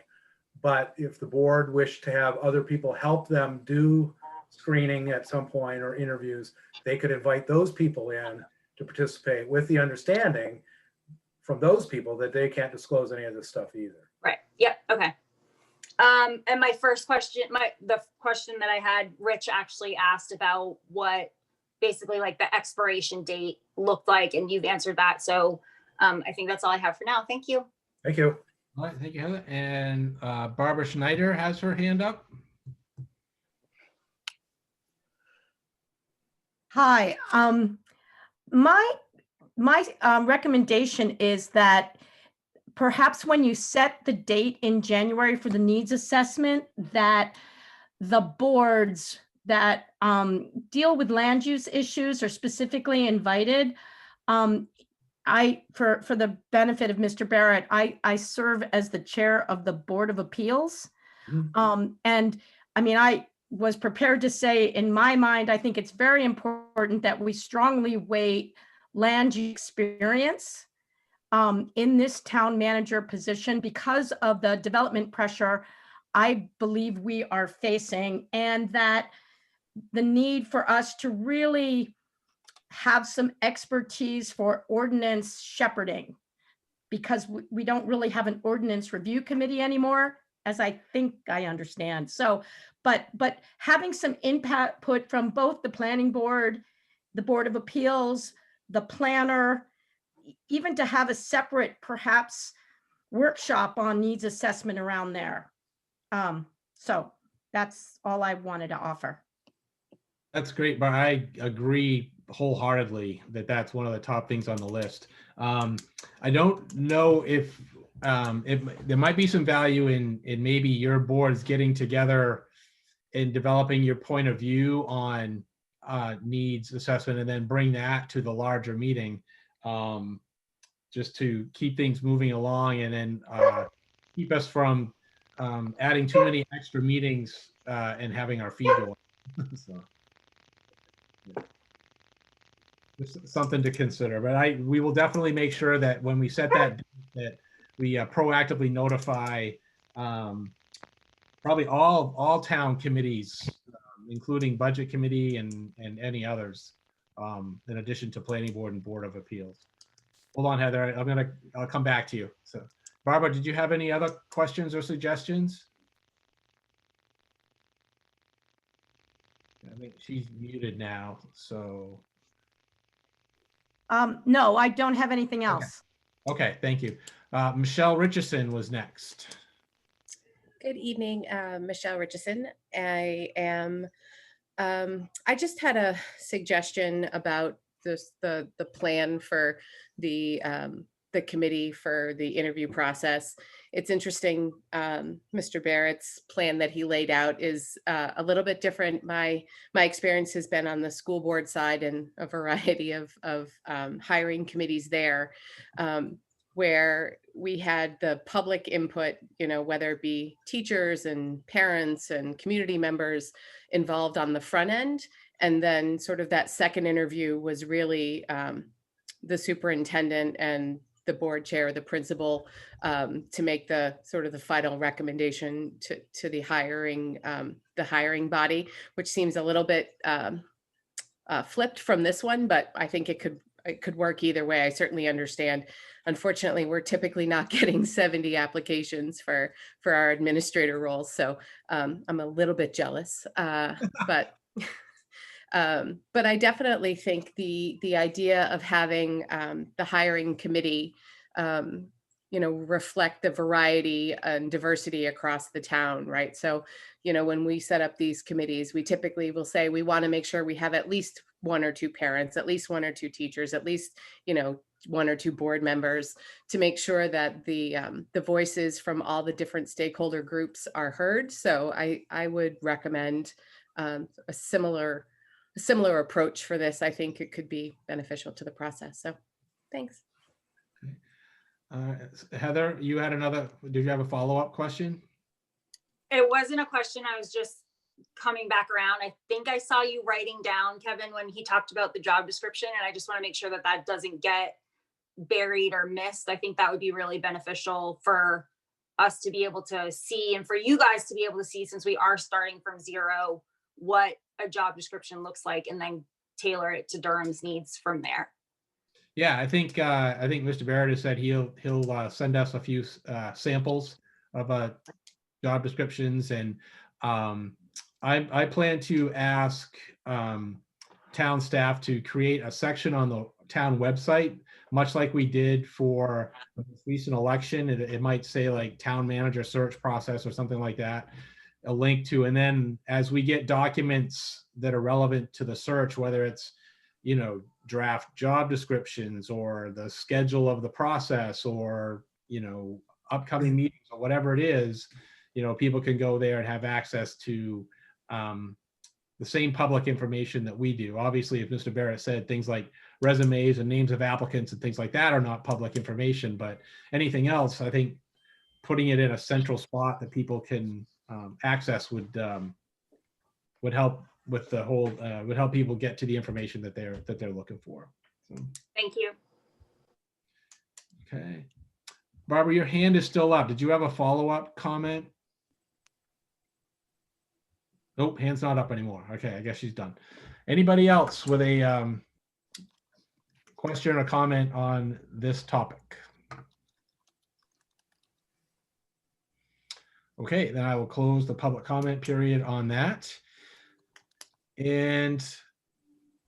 F: But if the board wished to have other people help them do screening at some point or interviews, they could invite those people in to participate with the understanding from those people that they can't disclose any of this stuff either.
E: Right, yep, okay. And my first question, the question that I had, Rich actually asked about what basically like the expiration date looked like, and you've answered that. So I think that's all I have for now. Thank you.
F: Thank you.
B: All right, thank you, Heather. And Barbara Schneider has her hand up.
G: Hi, my recommendation is that perhaps when you set the date in January for the needs assessment, that the boards that deal with land use issues are specifically invited. For the benefit of Mr. Barrett, I serve as the chair of the Board of Appeals. And I mean, I was prepared to say, in my mind, I think it's very important that we strongly weight land use experience in this town manager position because of the development pressure I believe we are facing, and that the need for us to really have some expertise for ordinance shepherding, because we don't really have an ordinance review committee anymore, as I think I understand. So, but having some input from both the planning board, the Board of Appeals, the planner, even to have a separate perhaps workshop on needs assessment around there. So that's all I wanted to offer.
B: That's great, but I agree wholeheartedly that that's one of the top things on the list. I don't know if there might be some value in maybe your boards getting together and developing your point of view on needs assessment, and then bring that to the larger meeting, just to keep things moving along, and then keep us from adding too many extra meetings and having our fee go up. So, yeah. Just something to consider, but we will definitely make sure that when we set that we proactively notify probably all town committees, including budget committee and any others, in addition to planning board and board of appeals. Hold on, Heather. I'll come back to you. So, Barbara, did you have any other questions or suggestions? I think she's muted now. So,
G: No, I don't have anything else.
B: okay, thank you. Michelle Richardson was next.
I: Good evening, Michelle Richardson. I just had a suggestion about the plan for the committee for the interview process. It's interesting, Mr. Barrett's plan that he laid out is a little bit different. My experience has been on the school board side and a variety of hiring committees there, where we had the public input, whether it be teachers and parents and community members involved on the front end. And then sort of that second interview was really the superintendent and the board chair, the principal, to make the sort of the final recommendation to the hiring body, which seems a little bit flipped from this one, but I think it could work either way. I certainly understand. Unfortunately, we're typically not getting 70 applications for our administrator roles. So I'm a little bit jealous, but I definitely think the idea of having the hiring committee, reflect the variety and diversity across the town, right? So, when we set up these committees, we typically will say we want to make sure we have at least one or two parents, at least one or two teachers, at least, one or two board members, to make sure that the voices from all the different stakeholder groups are heard. So I would recommend a similar approach for this. I think it could be beneficial to the process. So thanks.
B: Heather, did you have a follow-up question?
E: It wasn't a question. I was just coming back around. I think I saw you writing down, Kevin, when he talked about the job description, and I just want to make sure that doesn't get buried or missed. I think that would be really beneficial for us to be able to see, and for you guys to be able to see, since we are starting from zero, what a job description looks like, and then tailor it to Durham's needs from there.
B: Yeah, I think Mr. Barrett has said he'll send us a few samples of job descriptions, and I plan to ask town staff to create a section on the town website, much like we did for the recent election. It might say like town manager search process or something like that, a link to, and then as we get documents that are relevant to the search, whether it's, draft job descriptions or the schedule of the process or, upcoming meetings or whatever it is, people can go there and have access to the same public information that we do. Obviously, if Mr. Barrett said things like resumes and names of applicants and things like that are not public information, but anything else, I think putting it in a central spot that people can access would help with the whole, would help people get to the information that they're looking for. So,
E: Thank you.
B: okay. Barbara, your hand is still up. Did you have a follow-up comment? Nope, hand's not up anymore. Okay, I guess she's done. Anybody else with a question or comment on this topic? Okay, then I will close the public comment period on that. And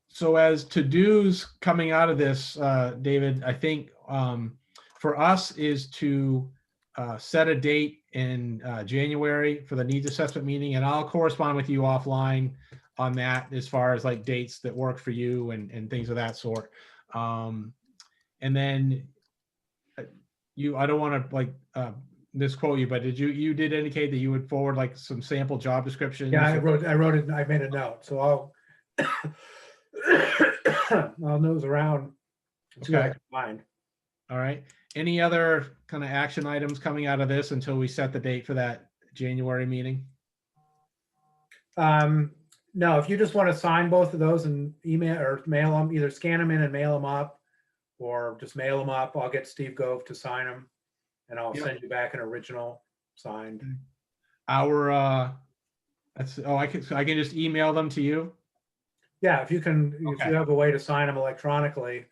B: so as to-dos coming out of this, David, I think for us is to set a date in January for the needs assessment meeting, and I'll correspond with you offline on that as far as like dates that work for you and things of that sort. And then I don't want to like misquote you, but you did indicate that you would forward like some sample job descriptions?
F: Yeah, I wrote it, I made a note, so I'll nose around. See what I can find.
B: All right. Any other kind of action items coming out of this until we set the date for that January meeting?
F: No, if you just want to sign both of those and email or mail them, either scan them in and mail them up, or just mail them up, I'll get Steve Gove to sign them, and I'll
B: Yep.
F: send you back an original signed.
B: Our, I can just email them to you?
F: Yeah, if you can, if
B: Okay.
F: you have a way to sign them electronically,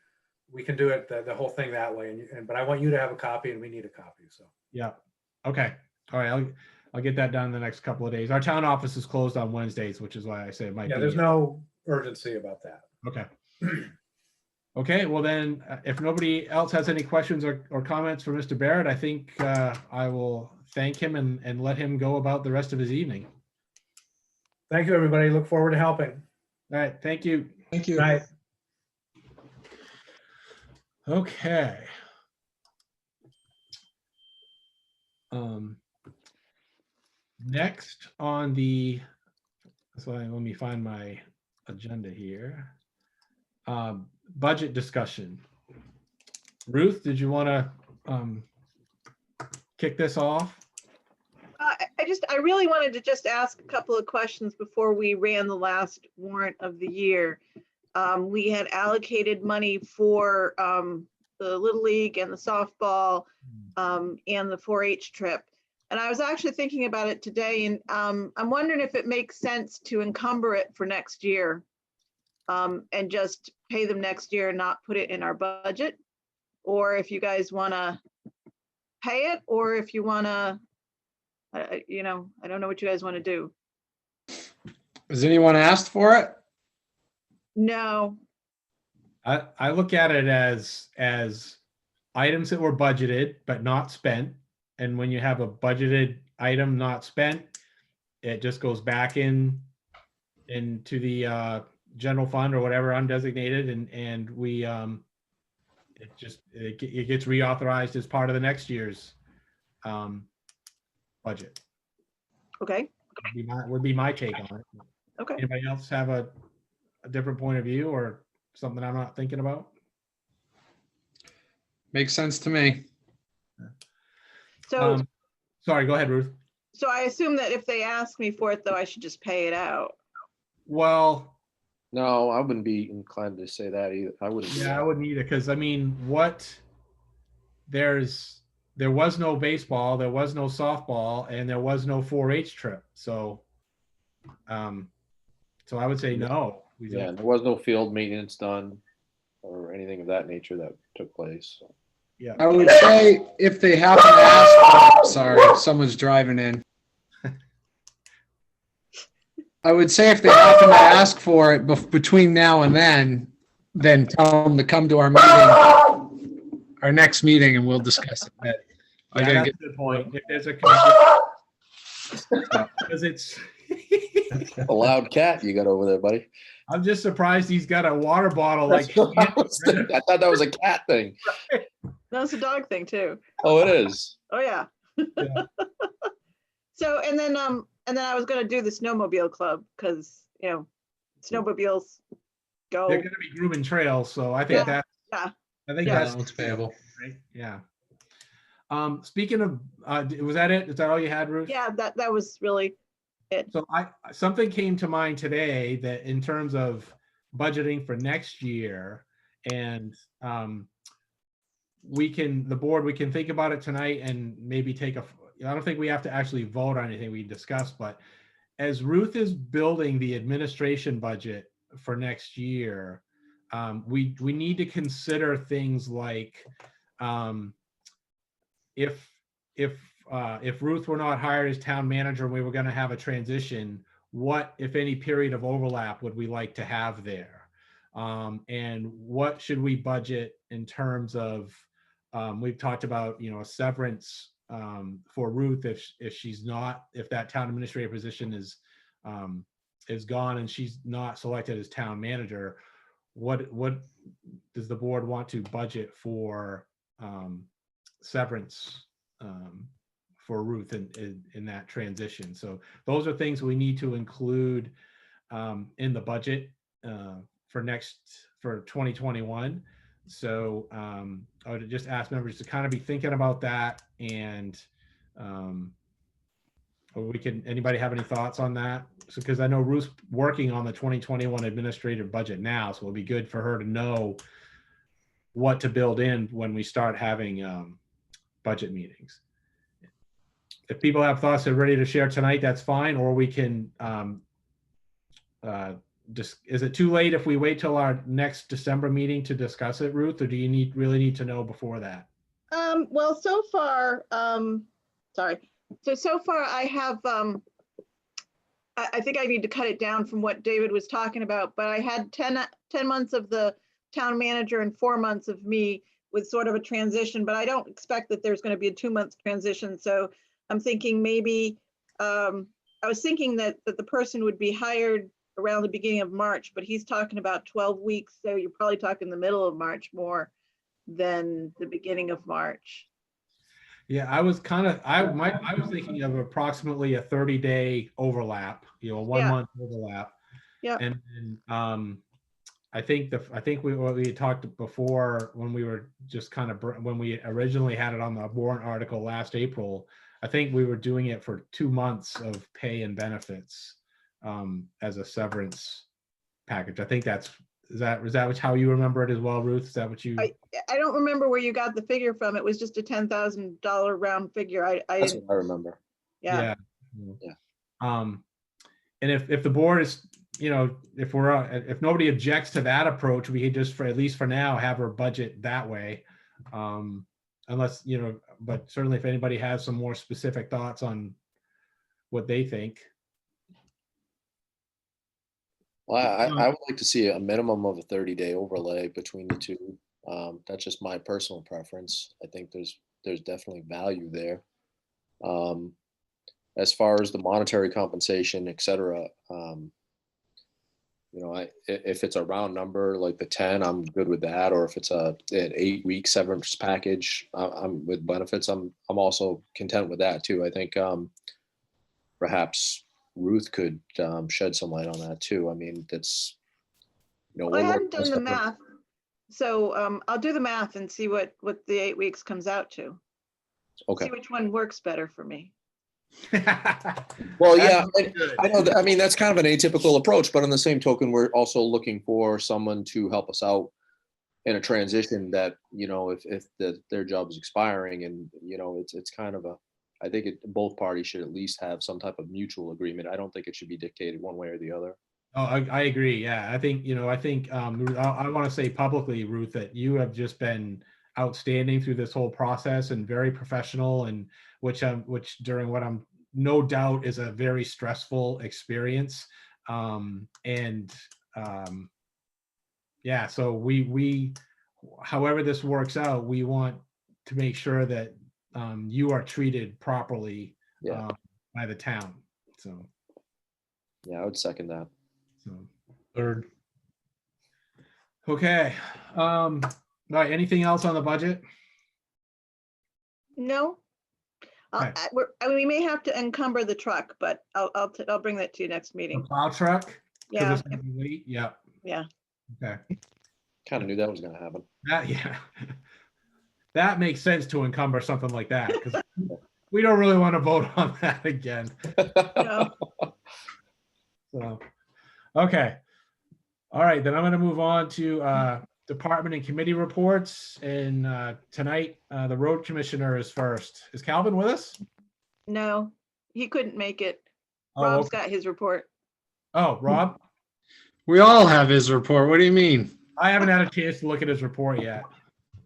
F: we can do it, the whole thing that way. But I want you to have a copy and we need a copy, so.
B: Yeah. Okay. All right. I'll get that done in the next couple of days. Our town office is closed on Wednesdays, which is why I say it might be.
F: Yeah, there's no urgency about that.
B: Okay. Okay, well then, if nobody else has any questions or comments for Mr. Barrett, I think I will thank him and let him go about the rest of his evening.
F: Thank you, everybody. Look forward to helping.
B: All right, thank you.
D: Thank you.
F: Night.
B: Okay. Next on the, so let me find my agenda here. Budget discussion. Ruth, did you want to kick this off?
C: I really wanted to just ask a couple of questions before we ran the last warrant of the year. We had allocated money for the Little League and the softball and the 4-H trip. And I was actually thinking about it today, and I'm wondering if it makes sense to encumber it for next year and just pay them next year and not put it in our budget. Or if you guys want to pay it, or if you want to, I don't know what you guys want to do.
A: Has anyone asked for it?
C: No,
B: I look at it as items that were budgeted but not spent. And when you have a budgeted item not spent, it just goes back into the general fund or whatever undesignated, and we it gets reauthorized as part of the next year's budget.
C: okay,
B: Would be my take on it.
C: okay.
B: Anybody else have a different point of view or something I'm not thinking about?
A: Makes sense to me.
C: So,
B: Sorry, go ahead, Ruth.
C: so I assume that if they ask me for it, though, I should just pay it out.
B: Well,
H: No, I wouldn't be inclined to say that either. I wouldn't. do
B: yeah, I
H: that.
B: wouldn't either, because I mean, there was no baseball, there was no softball, and there was no 4-H trip. So I would say no.
H: Yeah, there was no field maintenance done or anything of that nature that took place. So.
B: Yeah.
A: I would say if they happen to ask for, sorry, someone's driving in. I would say if they happen to ask for it between now and then tell them to come to our meeting, our next meeting, and we'll discuss it then. I
B: Yeah,
A: gotta
B: that's
A: get-
B: a good point. If there's a because it's
H: A loud cat you got over there, buddy.
B: I'm just surprised he's got a water bottle like
H: That's what I was thinking. I thought that was a cat thing.
C: That's a dog thing too.
H: Oh, it is.
C: Oh, yeah.
B: Yeah.
C: So, and then I was gonna do the snowmobile club, because, snowmobiles go,
B: they're gonna be grooming trails, so I think
C: Yeah.
B: that
C: Yeah.
B: I think
A: Yeah.
B: that's
D: It's payable.
B: right. Yeah. Speaking of, was that it? Is that all you had, Ruth?
C: yeah, that was really it.
B: So something came to mind today that in terms of budgeting for next year, and we can think about it tonight and maybe I don't think we have to actually vote on anything we discussed, but as Ruth is building the administration budget for next year, we need to consider things like if Ruth were not hired as town manager and we were going to have a transition, what, if any, period of overlap would we like to have there? And what should we budget in terms of, we've talked about, a severance for Ruth if that town administrator position is gone and she's not selected as town manager. What does the board want to budget for severance for Ruth in that transition? So those are things we need to include in the budget for 2021. So I would just ask members to kind of be thinking about that and Or anybody have any thoughts on that? So, because I know Ruth's working on the 2021 administrative budget now, so it'll be good for her to know what to build in when we start having budget meetings. If people have thoughts they're ready to share tonight, that's fine, or we can just, is it too late if we wait till our next December meeting to discuss it, Ruth, or do you really need to know before that?
C: Well, so far, sorry. So far I have, I think I need to cut it down from what David was talking about, but I had 10 months of the town manager and 4 months of me with sort of a transition, but I don't expect that there's going to be a 2-month transition. So I'm thinking maybe, I was thinking that the person would be hired around the beginning of March, but he's talking about 12 weeks. So you're probably talking the middle of March more than the beginning of March.
B: Yeah, I was thinking of approximately a 30-day overlap, a 1 month overlap.
C: Yeah.
B: And I think what we had talked before when we were just when we originally had it on the warrant article last April, I think we were doing it for 2 months of pay and benefits as a severance package. I think is that how you remember it as well, Ruth? Is that what you?
C: I don't remember where you got the figure from. It was just a $10,000 round figure.
H: That's what I remember.
C: Yeah.
B: And if the board is, if nobody objects to that approach, we could just, at least for now, have our budget that way. Unless, but certainly if anybody has some more specific thoughts on what they think.
H: Well, I would like to see a minimum of a 30-day overlay between the two. That's just my personal preference. I think there's definitely value there. As far as the monetary compensation, et cetera, if it's a round number like the 10, I'm good with that. Or if it's an 8-week severance package, I'm with benefits. I'm also content with that too. I think perhaps Ruth could shed some light on that too. I mean, that's,
C: I hadn't done the math. So I'll do the math and see what the 8 weeks comes out to.
H: Okay.
C: See which one works better for me.
H: Well, yeah, I know that, I mean, that's kind of an atypical approach, but on the same token, we're also looking for someone to help us out in a transition that, if their job is expiring, and, it's kind of I think both parties should at least have some type of mutual agreement. I don't think it should be dictated one way or the other.
B: Oh, I agree. Yeah, I think, I want to say publicly, Ruth, that you have just been outstanding through this whole process and very professional, and which during what I'm no doubt is a very stressful experience. Yeah, so we however this works out, we want to make sure that you are treated properly by the town. So
H: yeah, I would second that.
B: So third. Okay. All right. Anything else on the budget?
C: No.
B: Okay.
C: We may have to encumber the truck, but I'll bring that to you next
B: The
C: meeting.
B: plow truck? 'Cause
C: Yeah.
B: it's gonna be late? Yeah.
C: Yeah.
B: Okay.
H: Kind of knew that was going to happen.
B: That makes sense to encumber something like that, because we don't really want to vote on that again.
C: No.
B: So, okay. All right, then I'm going to move on to department and committee reports. And tonight, the road commissioner is first. Is Calvin with us?
C: No, he couldn't make it.
B: Oh,
C: Rob's
B: okay.
C: got his report.
B: Oh, Rob?
A: We all have his report. What do you mean?
B: I haven't had a chance to look at his report yet.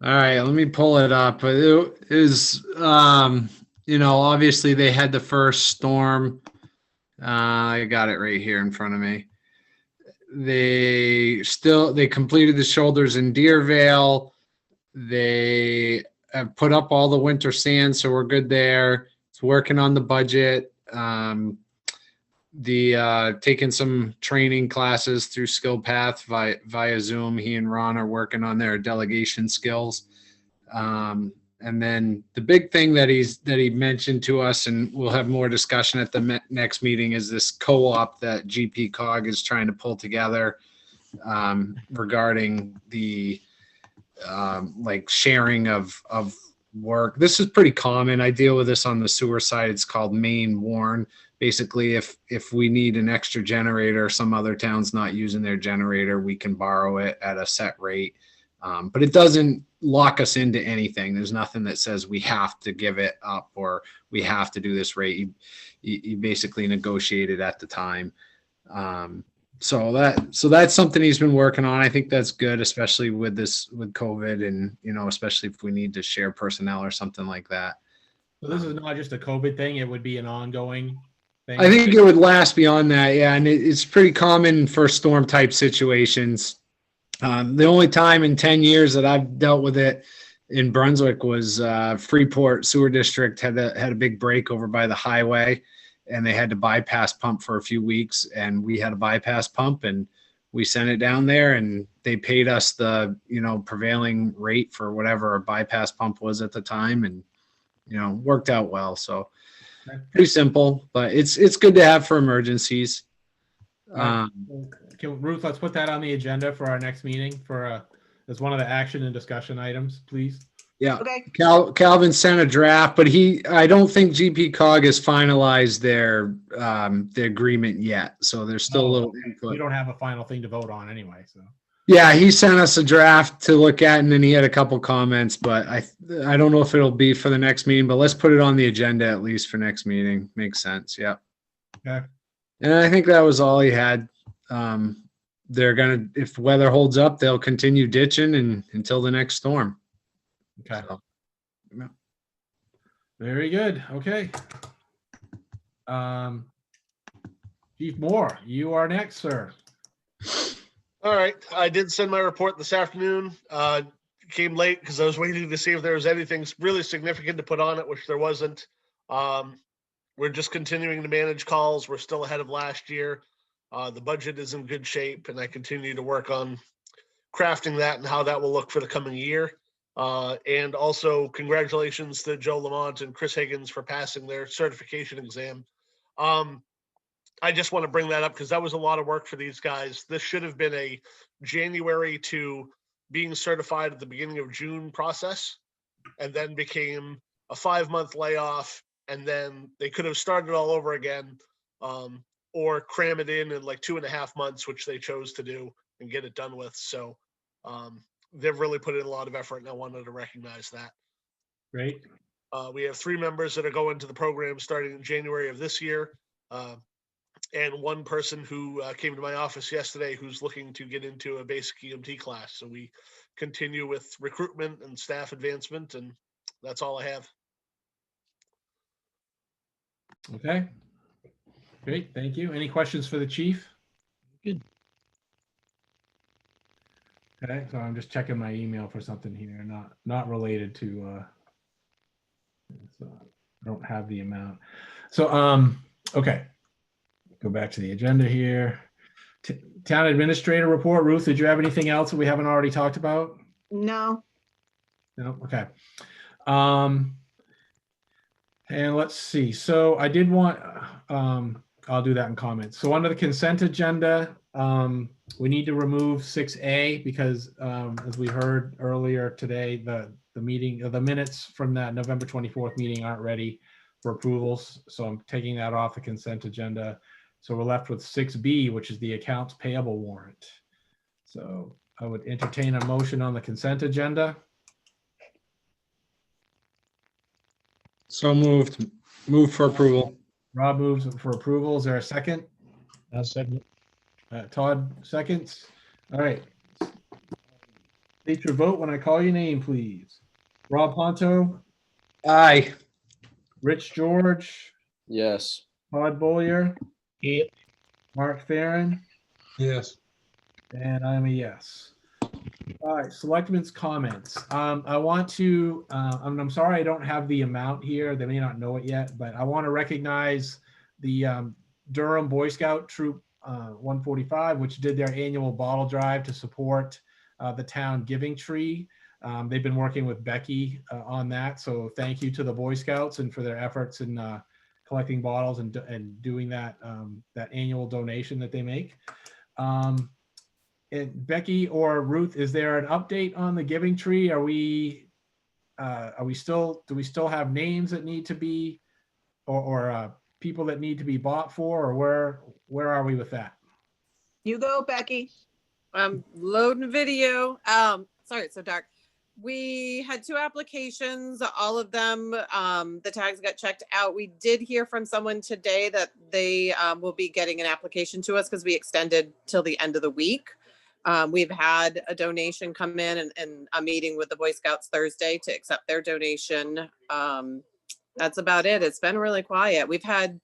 A: All right, let me pull it up. It is, obviously they had the first storm. I got it right here in front of me. They completed the shoulders in Deervale. They have put up all the winter sand, so we're good there. It's working on the budget. Taking some training classes through SkillPath via Zoom. He and Ron are working on their delegation skills. And then the big thing that he mentioned to us, and we'll have more discussion at the next meeting, is this co-op that GP Cog is trying to pull together regarding the sharing of work. This is pretty common. I deal with this on the sewer side. It's called main warn. Basically, if we need an extra generator, some other town's not using their generator, we can borrow it at a set rate. But it doesn't lock us into anything. There's nothing that says we have to give it up or we have to do this rate. You basically negotiate it at the time. So that's something he's been working on. I think that's good, especially with COVID and, especially if we need to share personnel or something like that.
B: So this is not just a COVID thing, it would be an ongoing thing?
A: I think it would last beyond that. Yeah. And it's pretty common for storm type situations. The only time in 10 years that I've dealt with it in Brunswick was Freeport Sewer District had a big break over by the highway, and they had to bypass pump for a few weeks, and we had a bypass pump, and we sent it down there, and they paid us the prevailing rate for whatever a bypass pump was at the time, and worked out well. So pretty simple, but it's good to have for emergencies.
B: Ruth, let's put that on the agenda for our next meeting as one of the action and discussion items, please.
A: Yeah.
C: Okay.
A: Calvin sent a draft, but I don't think GP Cog has finalized their agreement yet. So there's still a little input.
B: We don't have a final thing to vote on anyway, so.
A: Yeah, he sent us a draft to look at, and then he had a couple comments, but I don't know if it'll be for the next meeting, but let's put it on the agenda at least for next meeting. Makes sense. Yeah.
B: Okay.
A: And I think that was all he had. If weather holds up, they'll continue ditching until the next storm.
B: Okay.
A: So, yeah.
B: Very good. Okay. Chief Moore, you are next, sir.
J: All right. I did send my report this afternoon. Came late because I was waiting to see if there was anything really significant to put on it, which there wasn't. We're just continuing to manage calls. We're still ahead of last year. The budget is in good shape, and I continue to work on crafting that and how that will look for the coming year. And also congratulations to Joe Lamont and Chris Higgins for passing their certification exam. I just want to bring that up because that was a lot of work for these guys. This should have been a January to being certified at the beginning of June process, and then became a 5-month layoff. And then they could have started all over again, or cram it in like 2.5 months, which they chose to do and get it done with. So they've really put in a lot of effort, and I wanted to recognize that.
B: Great.
J: We have 3 members that are going to the program starting in January of this year. And one person who came to my office yesterday who's looking to get into a basic EMT class. So we continue with recruitment and staff advancement, and that's all I have.
B: Okay. Great. Thank you. Any questions for the chief?
K: Good.
B: Okay. So I'm just checking my email for something here, not related to, so I don't have the amount. So, okay. Go back to the agenda here. Town administrator report. Ruth, did you have anything else that we haven't already talked about?
C: No.
B: No. Okay. And let's see. So I did want, I'll do that in comments. So under the consent agenda, we need to remove 6A because as we heard earlier today, the minutes from that November 24th meeting aren't ready for approvals. So I'm taking that off the consent agenda. So we're left with 6B, which is the accounts payable warrant. So I would entertain a motion on the consent agenda.
A: So moved. Move for approval.
B: Rob moves for approval. Is there a second?
K: I'll second it.
B: Todd seconds. All right. State your vote when I call your name, please. Rob Ponto,
A: Aye.
B: Rich George,
H: Yes.
B: Todd Bollier,
K: Yep.
B: Mark Theron,
D: Yes.
B: and I'm a yes. All right, selectmen's comments. I want to, I'm sorry I don't have the amount here. They may not know it yet, but I want to recognize the Durham Boy Scout Troop 145, which did their annual bottle drive to support the town Giving Tree. They've been working with Becky on that. So thank you to the Boy Scouts and for their efforts in collecting bottles and doing that, that annual donation that they make. And Becky or Ruth, is there an update on the Giving Tree? Are we do we still have names that need to be, or people that need to be bought for, or where are we with that?
C: You go, Becky.
L: Loading video. Sorry, it's so dark. We had 2 applications, all of them, the tags got checked out. We did hear from someone today that they will be getting an application to us because we extended till the end of the week. We've had a donation come in and a meeting with the Boy Scouts Thursday to accept their donation. That's about it. It's been really quiet. We had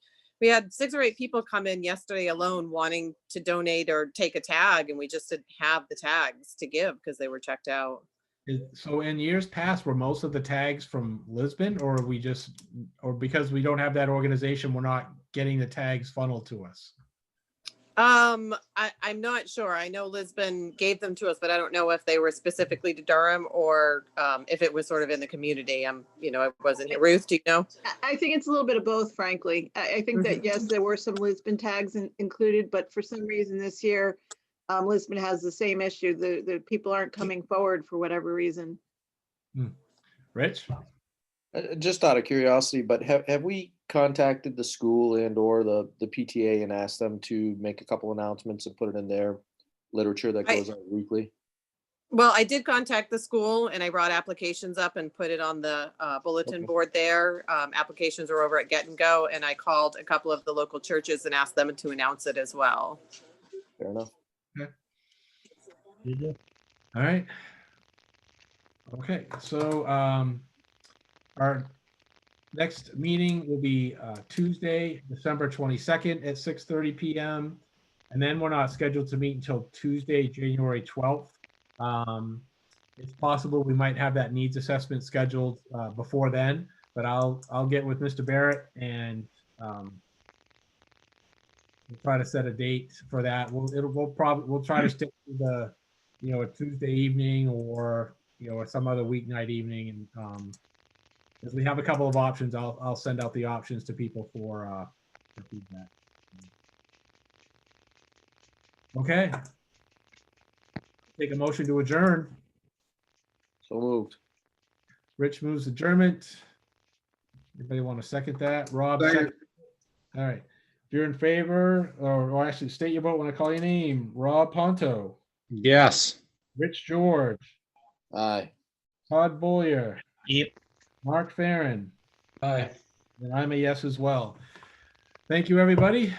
L: 6 or 8 people come in yesterday alone wanting to donate or take a tag, and we just didn't have the tags to give because they were checked out.
B: So in years past, were most of the tags from Lisbon, or or because we don't have that organization, we're not getting the tags funneled to us?
L: I'm not sure. I know Lisbon gave them to us, but I don't know if they were specifically to Durham or if it was sort of in the community. I wasn't here. Ruth, do you know?
C: I think it's a little bit of both, frankly. I think that, yes, there were some Lisbon tags included, but for some reason this year, Lisbon has the same issue. The people aren't coming forward for whatever reason.
B: Rich?
H: Just out of curiosity, but have we contacted the school and or the PTA and asked them to make a couple announcements and put it in their literature that goes out weekly?
L: Well, I did contact the school and I brought applications up and put it on the bulletin board there. Applications are over at Get and Go, and I called a couple of the local churches and asked them to announce it as well.
H: Fair enough.
K: You do.
B: All right. Okay, so our next meeting will be Tuesday, December 22nd at 6:30 p.m. And then we're not scheduled to meet until Tuesday, January 12th. It's possible we might have that needs assessment scheduled before then, but I'll get with Mr. Barrett and we'll try to set a date for that. We'll try to stick to the a Tuesday evening or or some other weeknight evening, and as we have a couple of options, I'll send out the options to people for feedback. Okay. Take a motion to adjourn.
H: So moved.
B: Rich moves adjournment. Anybody want to second that? Rob? Second. All right. If you're in favor, or actually state your vote when I call your name. Rob Ponto.
A: Yes.
B: Rich George.
H: Aye.
B: Todd Boyer.
K: Yep.
B: Mark Farren.
D: Aye.
B: And I'm a yes as well. Thank you, everybody.